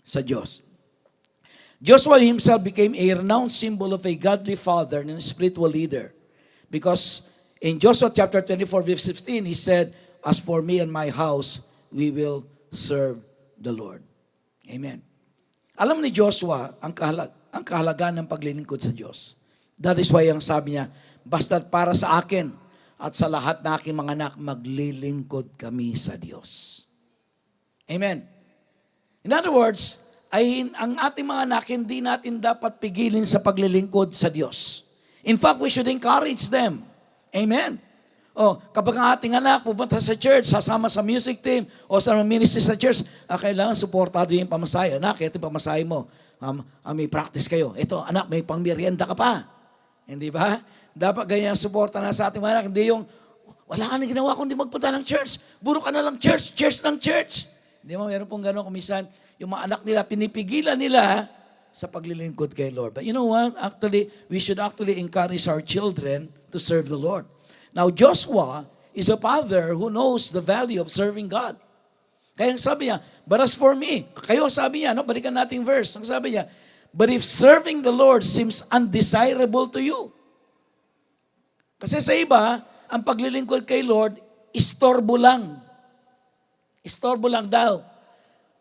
sa Diyos. Joshua himself became a renowned symbol of a godly father and a spiritual leader. Because in Joshua chapter 24, verse 15, he said, as for me and my house, we will serve the Lord. Amen. Alam ni Joshua ang kahalagaan ng paglilingkod sa Diyos. That is why ang sabi niya, basta't para sa akin at sa lahat na aking mga anak, maglilingkod kami sa Diyos. Amen. In other words, ang ating mga anak, hindi natin dapat pigilin sa paglilingkod sa Diyos. In fact, we should encourage them. Amen. Kapag ang ating anak pupunta sa church, sasama sa music team, o sa ministry sa church, kailangan supportado yung pamasahe. Anak, ito yung pamasahe mo. May practice kayo. Ito, anak, may pangmerienda ka pa. Hindi ba? Dapat ganyan suporta na sa ating mga anak. Hindi yung, wala ka na ginawa kundi magpunta ng church. Buro ka na lang church ng church. Hindi mo, meron pong gano'n kumisan, yung mga anak nila, pinipigilan nila sa paglilingkod kay Lord. But you know what? Actually, we should actually encourage our children to serve the Lord. Now, Joshua is a father who knows the value of serving God. Kaya sabi niya, but as for me, kayo sabi niya, balikan natin verse, ang sabi niya, but if serving the Lord seems undesirable to you. Kasi sa iba, ang paglilingkod kay Lord, istorbo lang. Istorbo lang daw.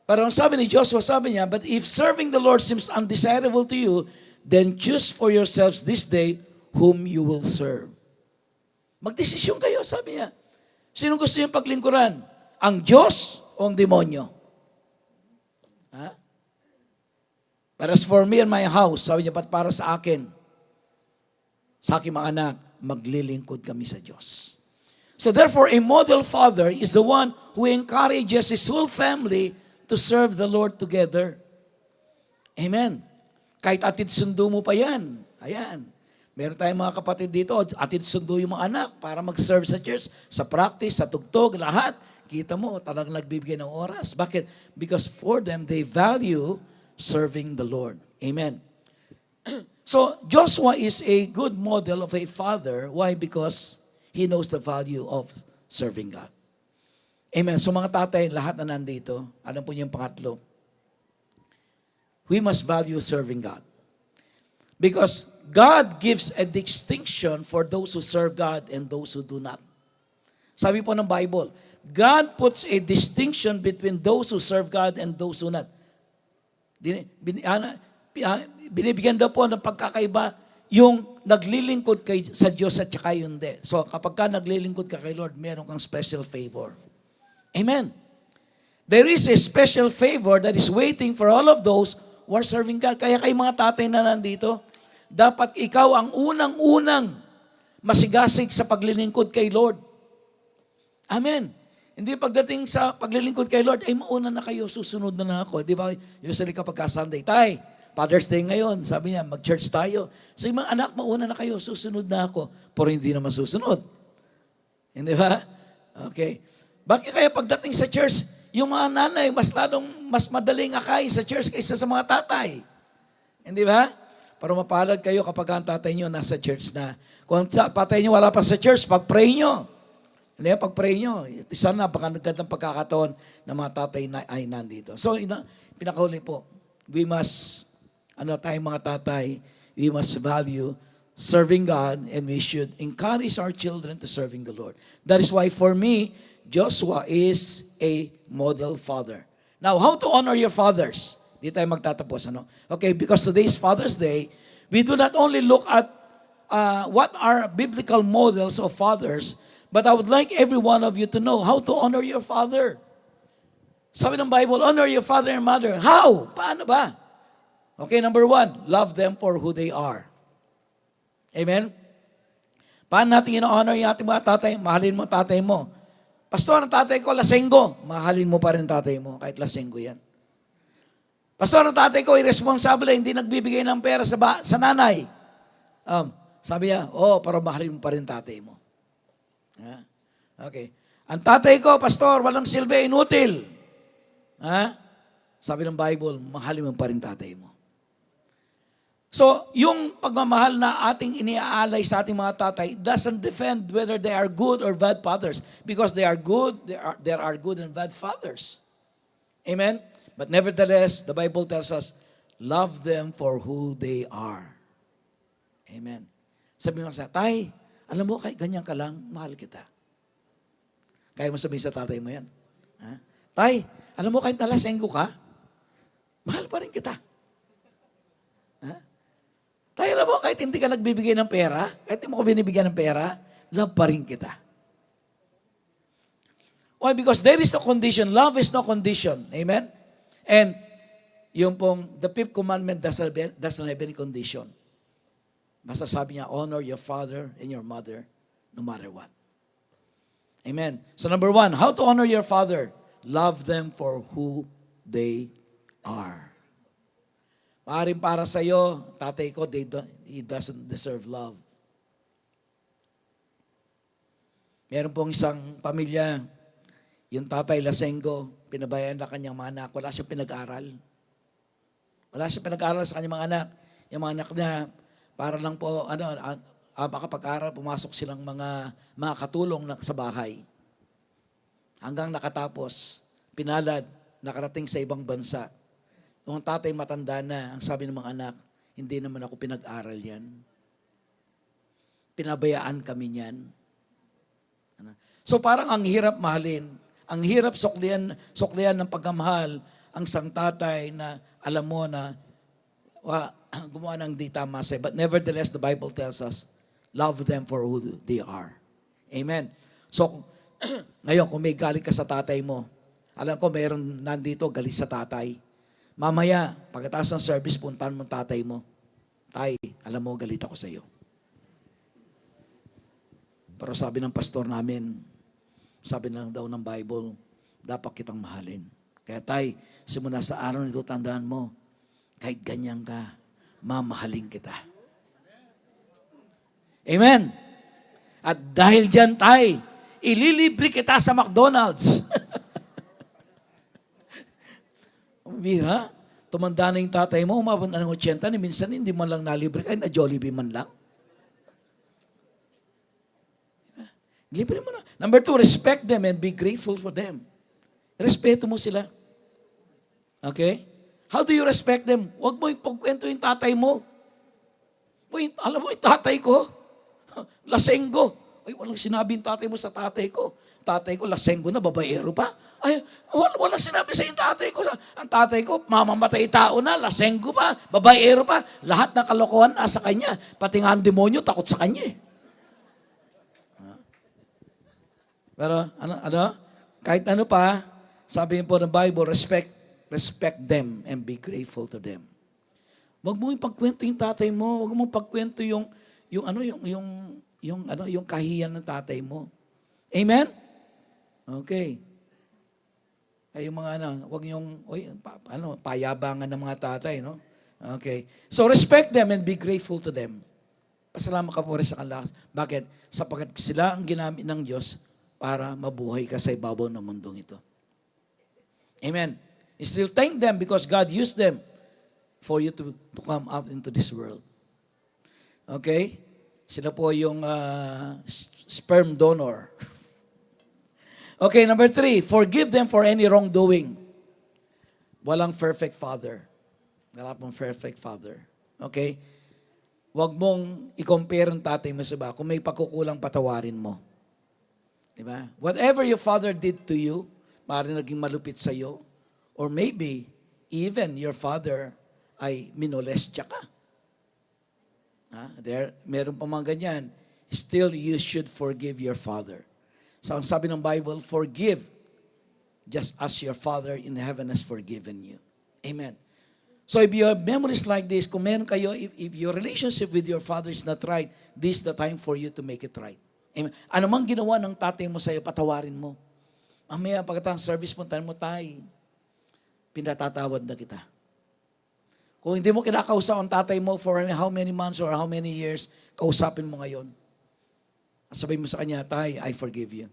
Pero ang sabi ni Joshua, sabi niya, but if serving the Lord seems undesirable to you, then choose for yourselves this day whom you will serve. Magdesisyon kayo, sabi niya. Sino gusto niyong paglingkuran? Ang Diyos o ang demonyo? Ha? But as for me and my house, sabi niya, para sa akin, sa aking mga anak, maglilingkod kami sa Diyos. So therefore, a model father is the one who encourages his whole family to serve the Lord together. Amen. Kahit atid sundo mo pa yan. Ayan. Meron tayong mga kapatid dito, atid sundo yung mga anak para mag-serve sa church, sa practice, sa tugtog, lahat. Kita mo, talagang nagbibigay ng oras. Bakit? Because for them, they value serving the Lord. Amen. So, Joshua is a good model of a father. Why? Because he knows the value of serving God. Amen. So mga tatay, lahat na nandito, alam po niyo yung pangatlo. We must value serving God. Because God gives a distinction for those who serve God and those who do not. Sabi po ng Bible, God puts a distinction between those who serve God and those who not. Binibigyan daw po ng pagkakaiba yung naglilingkod sa Diyos at saka yun hindi. So kapag ka naglilingkod ka kay Lord, meron kang special favor. Amen. There is a special favor that is waiting for all of those who are serving God. Kaya kayo mga tatay na nandito, dapat ikaw ang unang-unang masigasig sa paglilingkod kay Lord. Amen. Hindi pagdating sa paglilingkod kay Lord, ay mauna na kayo, susunod na ako. Di ba? Usually kapag Sunday, Tay, Father's Day ngayon, sabi niya, mag-church tayo. So yung mga anak, mauna na kayo, susunod na ako. Pero hindi naman susunod. Hindi ba? Okay. Bakit kaya pagdating sa church, yung mga nanay, mas madaling akayin sa church kaysa sa mga tatay. Hindi ba? Para mapalad kayo kapag ang tatay nyo nasa church na. Kung ang tatay nyo wala pa sa church, pag-pray nyo. Hindi ba? Pag-pray nyo. Isa na, baka nagandang pagkakataon ng mga tatay na ay nandito. So, pinakahuli po, we must, tayong mga tatay, we must value serving God and we should encourage our children to serving the Lord. That is why for me, Joshua is a model father. Now, how to honor your fathers? Di tayo magtatapos, Okay, because today is Father's Day, we do not only look at what are biblical models of fathers, but I would like every one of you to know how to honor your father. Sabi ng Bible, honor your father and mother. How? Paano ba? Okay, number 1, love them for who they are. Amen? Paano natin ino-honor yung ating mga tatay? Mahalin mo tatay mo. Pastor, ang tatay ko, lasenggo. Mahalin mo pa rin tatay mo, kahit lasenggo yan. Pastor, ang tatay ko, irresponsible, hindi nagbibigay ng pera sa nanay. Sabi niya, pero mahalin mo pa rin tatay mo. Okay. Ang tatay ko, pastor, walang silbi, inutil. Sabi ng Bible, mahalin mo pa rin tatay mo. So, yung pagmamahal na ating iniaalay sa ating mga tatay doesn't defend whether they are good or bad fathers. Because they are good, there are good and bad fathers. Amen? But nevertheless, the Bible tells us, love them for who they are. Amen. Sabi mo sa tay, alam mo, kahit ganyan ka lang, mahal kita. Kaya mo sabihin sa tatay mo yan. Tay, alam mo, kahit nalasenggo ka, mahal pa rin kita. Tay, alam mo, kahit hindi ka nagbibigay ng pera, kahit hindi mo ko binibigyan ng pera, love pa rin kita. Why? Because there is no condition. Love is no condition. Amen? And yung pong, the fifth commandment doesn't have any condition. Basta sabi niya, honor your father and your mother no matter what. Amen. So number 1, how to honor your father? Love them for who they are. Maaring para sa iyo, tatay ko, he doesn't deserve love. Meron pong isang pamilya, yung tatay lasenggo, pinabayaan na kanyang mga anak, wala siyang pinag-aral. Wala siyang pinag-aral sa kanyang mga anak. Yung mga anak niya, para lang po, makapag-aral, pumasok silang mga katulong sa bahay. Hanggang nakatapos, pinalad, nakarating sa ibang bansa. Yung tatay matanda na, ang sabi ng mga anak, hindi naman ako pinag-aral yan. Pinabayaan kami niyan. So parang ang hirap mahalin, ang hirap suklian ng pagmamahal ang isang tatay na alam mo na gumawa ng di tama sa'yo. But nevertheless, the Bible tells us, love them for who they are. Amen. So, ngayon, kung may galit ka sa tatay mo, alam ko mayroon nandito galit sa tatay. Mamaya, pagkatapos ng service, puntahan mo tatay mo. Tay, alam mo, galit ako sa iyo. Pero sabi ng pastor namin, sabi lang daw ng Bible, dapat kitang mahalin. Kaya tay, simula sa araw nito, tandaan mo, kahit ganyan ka, mamahalin kita. Amen. At dahil dyan, tay, ililibre kita sa McDonald's. Bira, tumanda na yung tatay mo, umabot na ng 80, minsan hindi man lang nalibre ka, na Jollibee man lang. Libre mo na. Number 2, respect them and be grateful for them. Respeto mo sila. Okay? How do you respect them? Huwag mo ipagkwento yung tatay mo. Alam mo yung tatay ko? Lasenggo. Ay, walang sinabi yung tatay mo sa tatay ko. Tatay ko, lasenggo na, babaero pa. Ay, walang sinabi sa yung tatay ko. Ang tatay ko, mamamatay tao na, lasenggo pa, babaero pa. Lahat ng kalokohan nasa kanya. Pati nga ang demonyo, takot sa kanya eh. Pero, kahit ano pa, sabi po ng Bible, respect them and be grateful to them. Huwag mo ipagkwento yung tatay mo. Huwag mo ipagkwento yung kahiyan ng tatay mo. Amen? Okay. Kaya yung mga wag yung, payabangan ng mga tatay, no? Okay. So respect them and be grateful to them. Pasalamat ka po rin sa kanila. Bakit? Sapagkat sila ang ginamit ng Diyos para mabuhay ka sa ibabaw ng mundong ito. Amen. You still thank them because God used them for you to come up into this world. Okay? Sila po yung sperm donor. Okay, number 3, forgive them for any wrongdoing. Walang perfect father. Wala pong perfect father. Okay? Huwag mong i-compare ang tatay mo sa iba. Kung may pagkukulang, patawarin mo. Diba? Whatever your father did to you, maaaring naging malupit sa iyo, or maybe even your father ay minolestya ka. Meron pa mga ganyan. Still, you should forgive your father. So ang sabi ng Bible, forgive just as your Father in heaven has forgiven you. Amen. So if you have memories like this, kung meron kayo, if your relationship with your father is not right, this is the time for you to make it right. Amen. Ano mang ginawa ng tatay mo sa iyo, patawarin mo. Mamaya pagkatapos service mo, tayo mo, tay, pinatatawad na kita. Kung hindi mo kinakausap ang tatay mo for how many months or how many years, kausapin mo ngayon. Sabihin mo sa kanya, tay, I forgive you.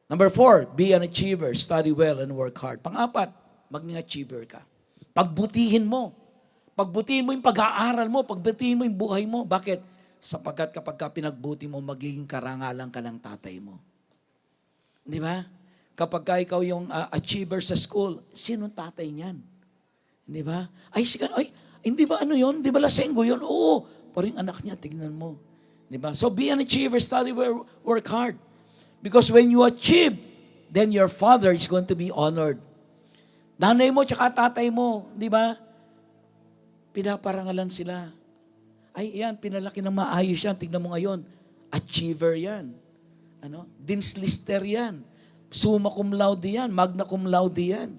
Number 4, be an achiever, study well and work hard. Pang-4, maging achiever ka. Pagbutihin mo. Pagbutihin mo yung pag-aaral mo, pagbutihin mo yung buhay mo. Bakit? Sapagkat kapag ka pinagbuti mo, magiging karangalan ka ng tatay mo. Di ba? Kapag ka ikaw yung achiever sa school, sinong tatay niyan? Di ba? Ay, hindi ba ano yun? Di ba lasenggo yun? Oo, paring anak niya, tignan mo. Diba? So be an achiever, study, work hard. Because when you achieve, then your father is going to be honored. Nanay mo tsaka tatay mo, di ba? Pinaparangalan sila. Ay, yan, pinalaki ng maayos yan. Tignan mo ngayon, achiever yan. Dean's lister yan. Summa cum laude yan. Magna cum laude yan.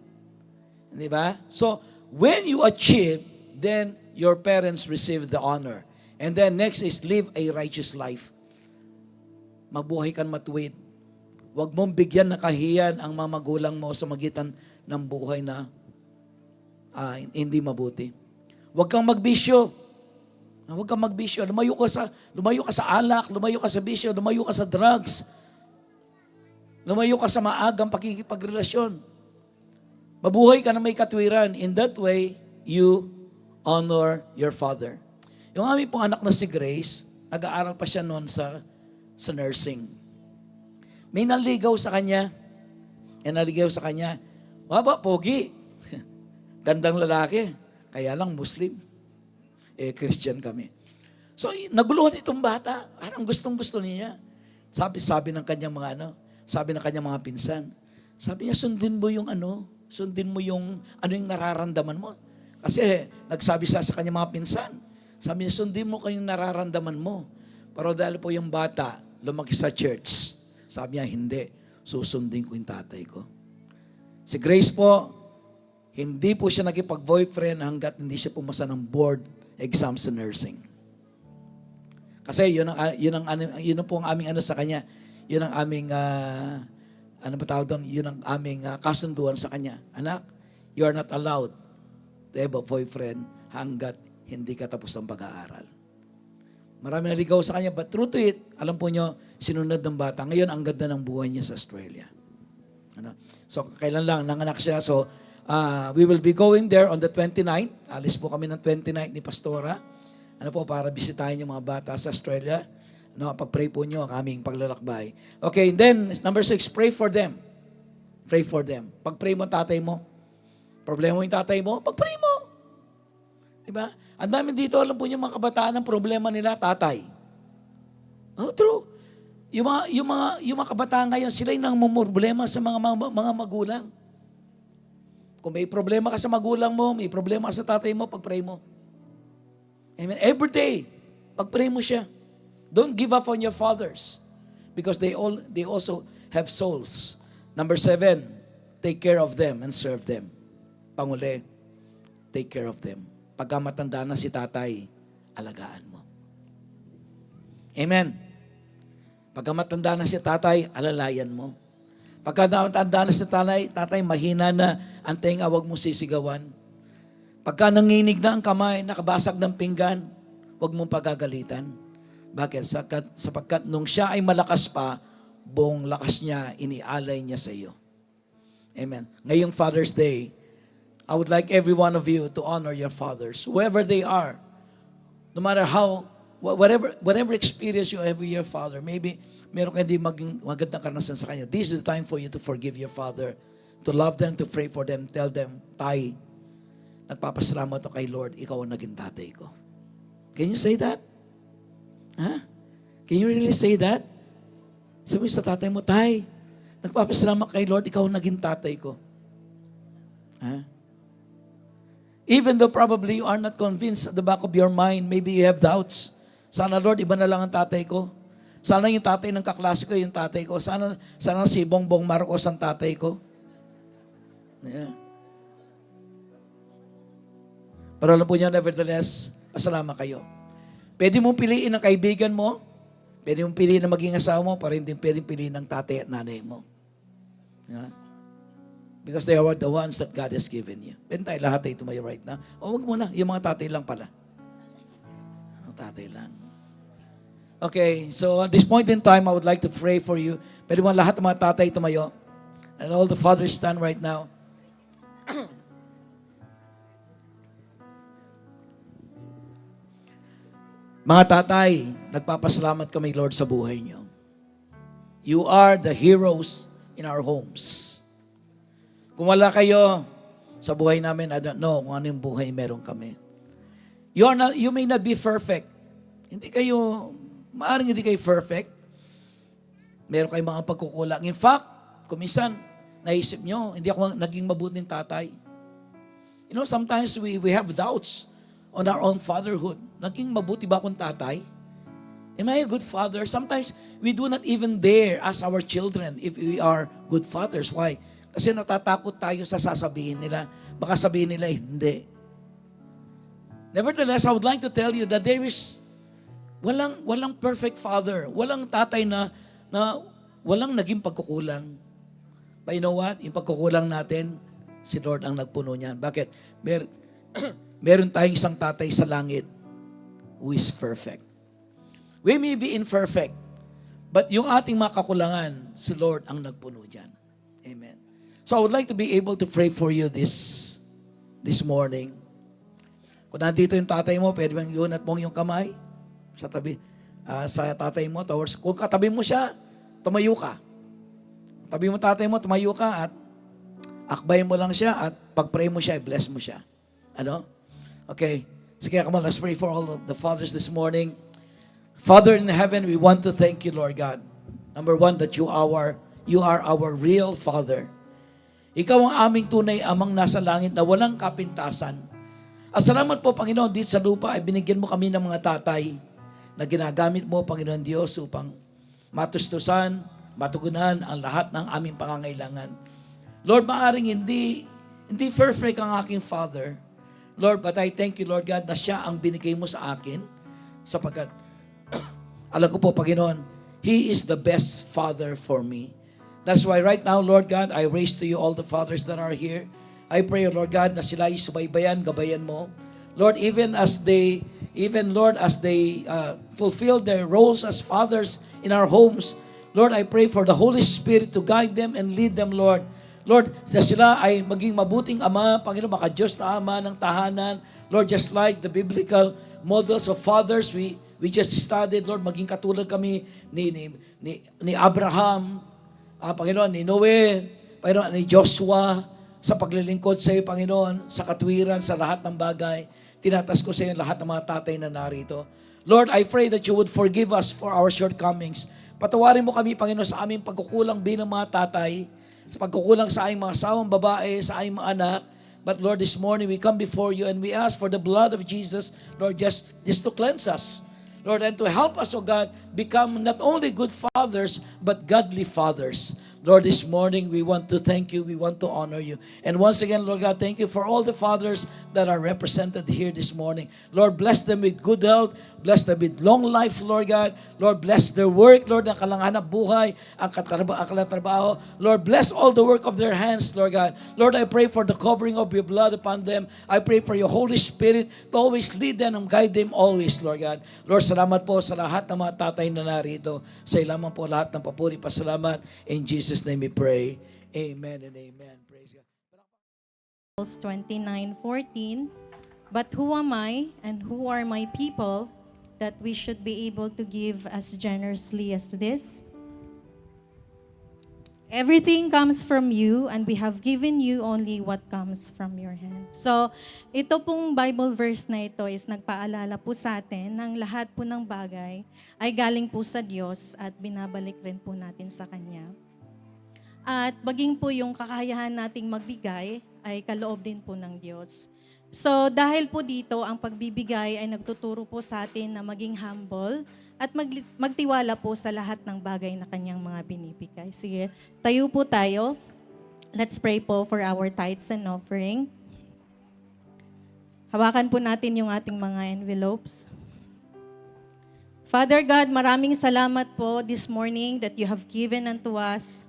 Di ba? So, when you achieve, then your parents receive the honor. And then next is live a righteous life. Mabuhay kang matuwid. Huwag mong bigyan ng kahiyan ang mga magulang mo sa magitan ng buhay na hindi mabuti. Huwag kang magbisyo. Huwag kang magbisyo. Lumayo ka sa alak, lumayo ka sa bisyo, lumayo ka sa drugs. Lumayo ka sa maagang pakikipagrelasyon. Mabuhay ka na may katwiran. In that way, you honor your father. Yung aming pong anak na si Grace, nag-aaral pa siya noon sa nursing. May naligaw sa kanya. Waba, pogi. Gandang lalaki. Kaya lang Muslim. Christian kami. So, naguluhan itong bata. Parang gustong-gusto niya. Sabi ng kanyang mga pinsan. Sabi niya, sundin mo yung yung nararamdaman mo. Kasi, nagsabi sa kanyang mga pinsan. Sabi niya, sundin mo kayong nararamdaman mo. Pero dahil po yung bata, lumaki sa church. Sabi niya, hindi. Susundin ko yung tatay ko. Si Grace po, hindi po siya nakipag-boyfriend hanggat hindi siya pumasa ng board exam sa nursing. Kasi yun ang po ang aming sa kanya. Yun ang aming, yun ang aming kasunduan sa kanya. Anak, you are not allowed to have a boyfriend hanggat hindi ka tapos ng pag-aaral. Marami naligaw sa kanya, but true to it, alam po nyo, sinunod ng bata. Ngayon, ang ganda ng buhay niya sa Australia. So, kailan lang, nanganak siya. So, we will be going there on the 29th. Alis po kami ng 29th ni Pastora. Para bisitahin yung mga bata sa Australia. Pag-pray po nyo ang aming paglalakbay. Okay, and then, number 6, pray for them. Pray for them. Pag-pray mo tatay mo, problema mo yung tatay mo, pag-pray mo. Diba? Ang dami dito, alam po niyo mga kabataan, ang problema nila, tatay. Oh, true. Yung mga kabataan ngayon, sila yung namumroblema sa mga magulang. Kung may problema ka sa magulang mo, may problema ka sa tatay mo, pag-pray mo. Amen. Every day, pag-pray mo siya. Don't give up on your fathers because they also have souls. Number 7, take care of them and serve them. Panguli, take care of them. Pagka matanda na si tatay, alagaan mo. Amen. Pagka matanda na si tatay, alalayan mo. Pagka natanda na si tatay, mahina na ang tenga, huwag mong sisigawan. Pagka nanginig na ang kamay, nakabasag ng pinggan, huwag mong pagagalitan. Bakit? Sapagkat nung siya ay malakas pa, buong lakas niya, inialay niya sa iyo. Amen. Ngayong Father's Day, I would like every one of you to honor your fathers, whoever they are. No matter how, whatever experience you have with your father, maybe meron kayo hindi magandang karanasan sa kanya. This is the time for you to forgive your father, to love them, to pray for them, tell them, Tay, nagpapasalamat ako kay Lord, ikaw ang naging tatay ko. Can you say that? Huh? Can you really say that? Sabi sa tatay mo, Tay, nagpapasalamat kay Lord, ikaw ang naging tatay ko. Huh? Even though probably you are not convinced at the back of your mind, maybe you have doubts. Sana Lord, iba na lang ang tatay ko. Sana yung tatay ng kaklase ko, yung tatay ko. Sana si Bongbong Marcos ang tatay ko. Yeah. Pero alam po niyo, nevertheless, pasalamat kayo. Pwede mong piliin ang kaibigan mo, pwede mong piliin ang maging asawa mo, para hindi pwede piliin ang tatay at nanay mo. Yeah. Because they are the ones that God has given you. Pwede tayo lahat tayo tumayo right now. O wag muna, yung mga tatay lang pala. Tatay lang. Okay, so at this point in time, I would like to pray for you. Pwede mo lahat ng mga tatay tumayo. And all the fathers stand right now. Mga tatay, nagpapasalamat kami, Lord, sa buhay niyo. You are the heroes in our homes. Kung wala kayo sa buhay namin, I don't know kung ano yung buhay meron kami. You may not be perfect. Maaring hindi kayo perfect. Meron kayong mga pagkukulang. In fact, kung minsan, naisip nyo, hindi ako naging mabuting tatay. You know, sometimes we have doubts on our own fatherhood. Naging mabuti ba akong tatay? Am I a good father? Sometimes, we do not even dare ask our children if we are good fathers. Why? Kasi natatakot tayo sa sasabihin nila. Baka sabihin nila, hindi. Nevertheless, I would like to tell you that there is walang perfect father. Walang tatay na walang naging pagkukulang. But you know what? Yung pagkukulang natin, si Lord ang nagpuno niyan. Bakit? Meron tayong isang tatay sa langit who is perfect. We may be imperfect, but yung ating mga kakulangan, si Lord ang nagpuno diyan. Amen. So I would like to be able to pray for you this morning. Kung nandito yung tatay mo, pwede bang iunat mo yung kamay sa tabi sa tatay mo. Kung katabi mo siya, tumayo ka. Tabi mo tatay mo, tumayo ka at akbayin mo lang siya at pag-pray mo siya, bless mo siya. Ano? Okay. Sige, come on, let's pray for all of the fathers this morning. Father in heaven, we want to thank you, Lord God. Number one, that you are our real Father. Ikaw ang aming tunay amang nasa langit na walang kapintasan. Salamat po, Panginoon, dito sa lupa ay binigyan mo kami ng mga tatay na ginagamit mo, Panginoon Diyos, upang matustusan, matugunan ang lahat ng aming pangangailangan. Lord, maaring hindi perfect ang aking father. Lord, but I thank you, Lord God, na siya ang binigay mo sa akin sapagkat alam ko po, Panginoon, He is the best father for me. That's why right now, Lord God, I raise to you all the fathers that are here. I pray, Lord God, na sila ay subaybayan, gabayan mo. Lord, even as they fulfill their roles as fathers in our homes, Lord, I pray for the Holy Spirit to guide them and lead them, Lord. Lord, na sila ay maging mabuting ama, Panginoon, maka Diyos na ama ng tahanan. Lord, just like the biblical models of fathers, we just studied, Lord, maging katulad kami ni Abraham, Panginoon, ni Noe, Panginoon, ni Joshua, sa paglilingkod sa iyo, Panginoon, sa katwiran, sa lahat ng bagay. Tinatas ko sa iyo lahat ng mga tatay na narito. Lord, I pray that you would forgive us for our shortcomings. Patawarin mo kami, Panginoon, sa aming pagkukulang bilang mga tatay, sa pagkukulang sa aming mga asawang babae, sa aming mga anak. But Lord, this morning we come before you and we ask for the blood of Jesus, Lord, just to cleanse us. Lord, and to help us, O God, become not only good fathers, but godly fathers. Lord, this morning we want to thank you, we want to honor you. And once again, Lord God, thank you for all the fathers that are represented here this morning. Lord, bless them with good health, Bless them with long life, Lord God. Lord, bless their work, Lord, ang kalanganap buhay, ang kalatrabaho. Lord, bless all the work of their hands, Lord God. Lord, I pray for the covering of your blood upon them. I pray for your Holy Spirit to always lead them and guide them always, Lord God. Lord, salamat po sa lahat ng mga tatay na narito. Sa ilaman po lahat ng papuri, pasalamat. In Jesus' name we pray. Amen and amen. Praise God. 29:14. But who am I and who are my people that we should be able to give as generously as this? Everything comes from you, and we have given you only what comes from your hand. So, ito pong Bible verse na ito is nagpaalala po sa atin ng lahat po ng bagay ay galing po sa Diyos at binabalik rin po natin sa Kanya. At maging po yung kakayahan nating magbigay ay kaloob din po ng Diyos. So, dahil po dito, ang pagbibigay ay nagtuturo po sa atin na maging humble at magtiwala po sa lahat ng bagay na kanyang mga binibigay. Sige, tayo po tayo. Let's pray po for our tithes and offering. Hawakan po natin yung ating mga envelopes. Father God, maraming salamat po this morning that you have given unto us.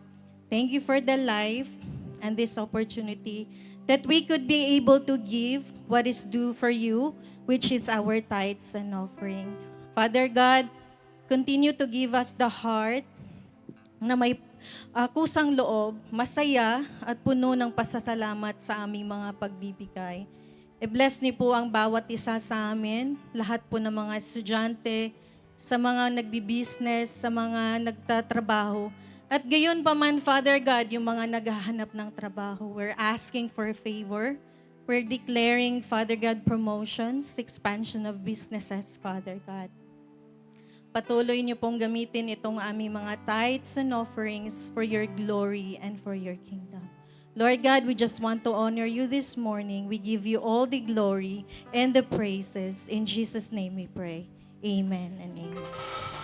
Thank you for the life and this opportunity that we could be able to give what is due for you, which is our tithes and offering. Father God, continue to give us the heart na may kusang loob, masaya at puno ng pasasalamat sa aming mga pagbibigay. I-bless niyo po ang bawat isa sa amin, lahat po ng mga estudyante, sa mga nagbi-business, sa mga nagtatrabaho. At gayon pa man, Father God, yung mga naghahanap ng trabaho, we're asking for favor. We're declaring, Father God, promotions, expansion of businesses, Father God. Patuloy niyo pong gamitin itong aming mga tithes and offerings for your glory and for your kingdom. Lord God, we just want to honor you this morning. We give you all the glory and the praises. In Jesus' name we pray. Amen and amen.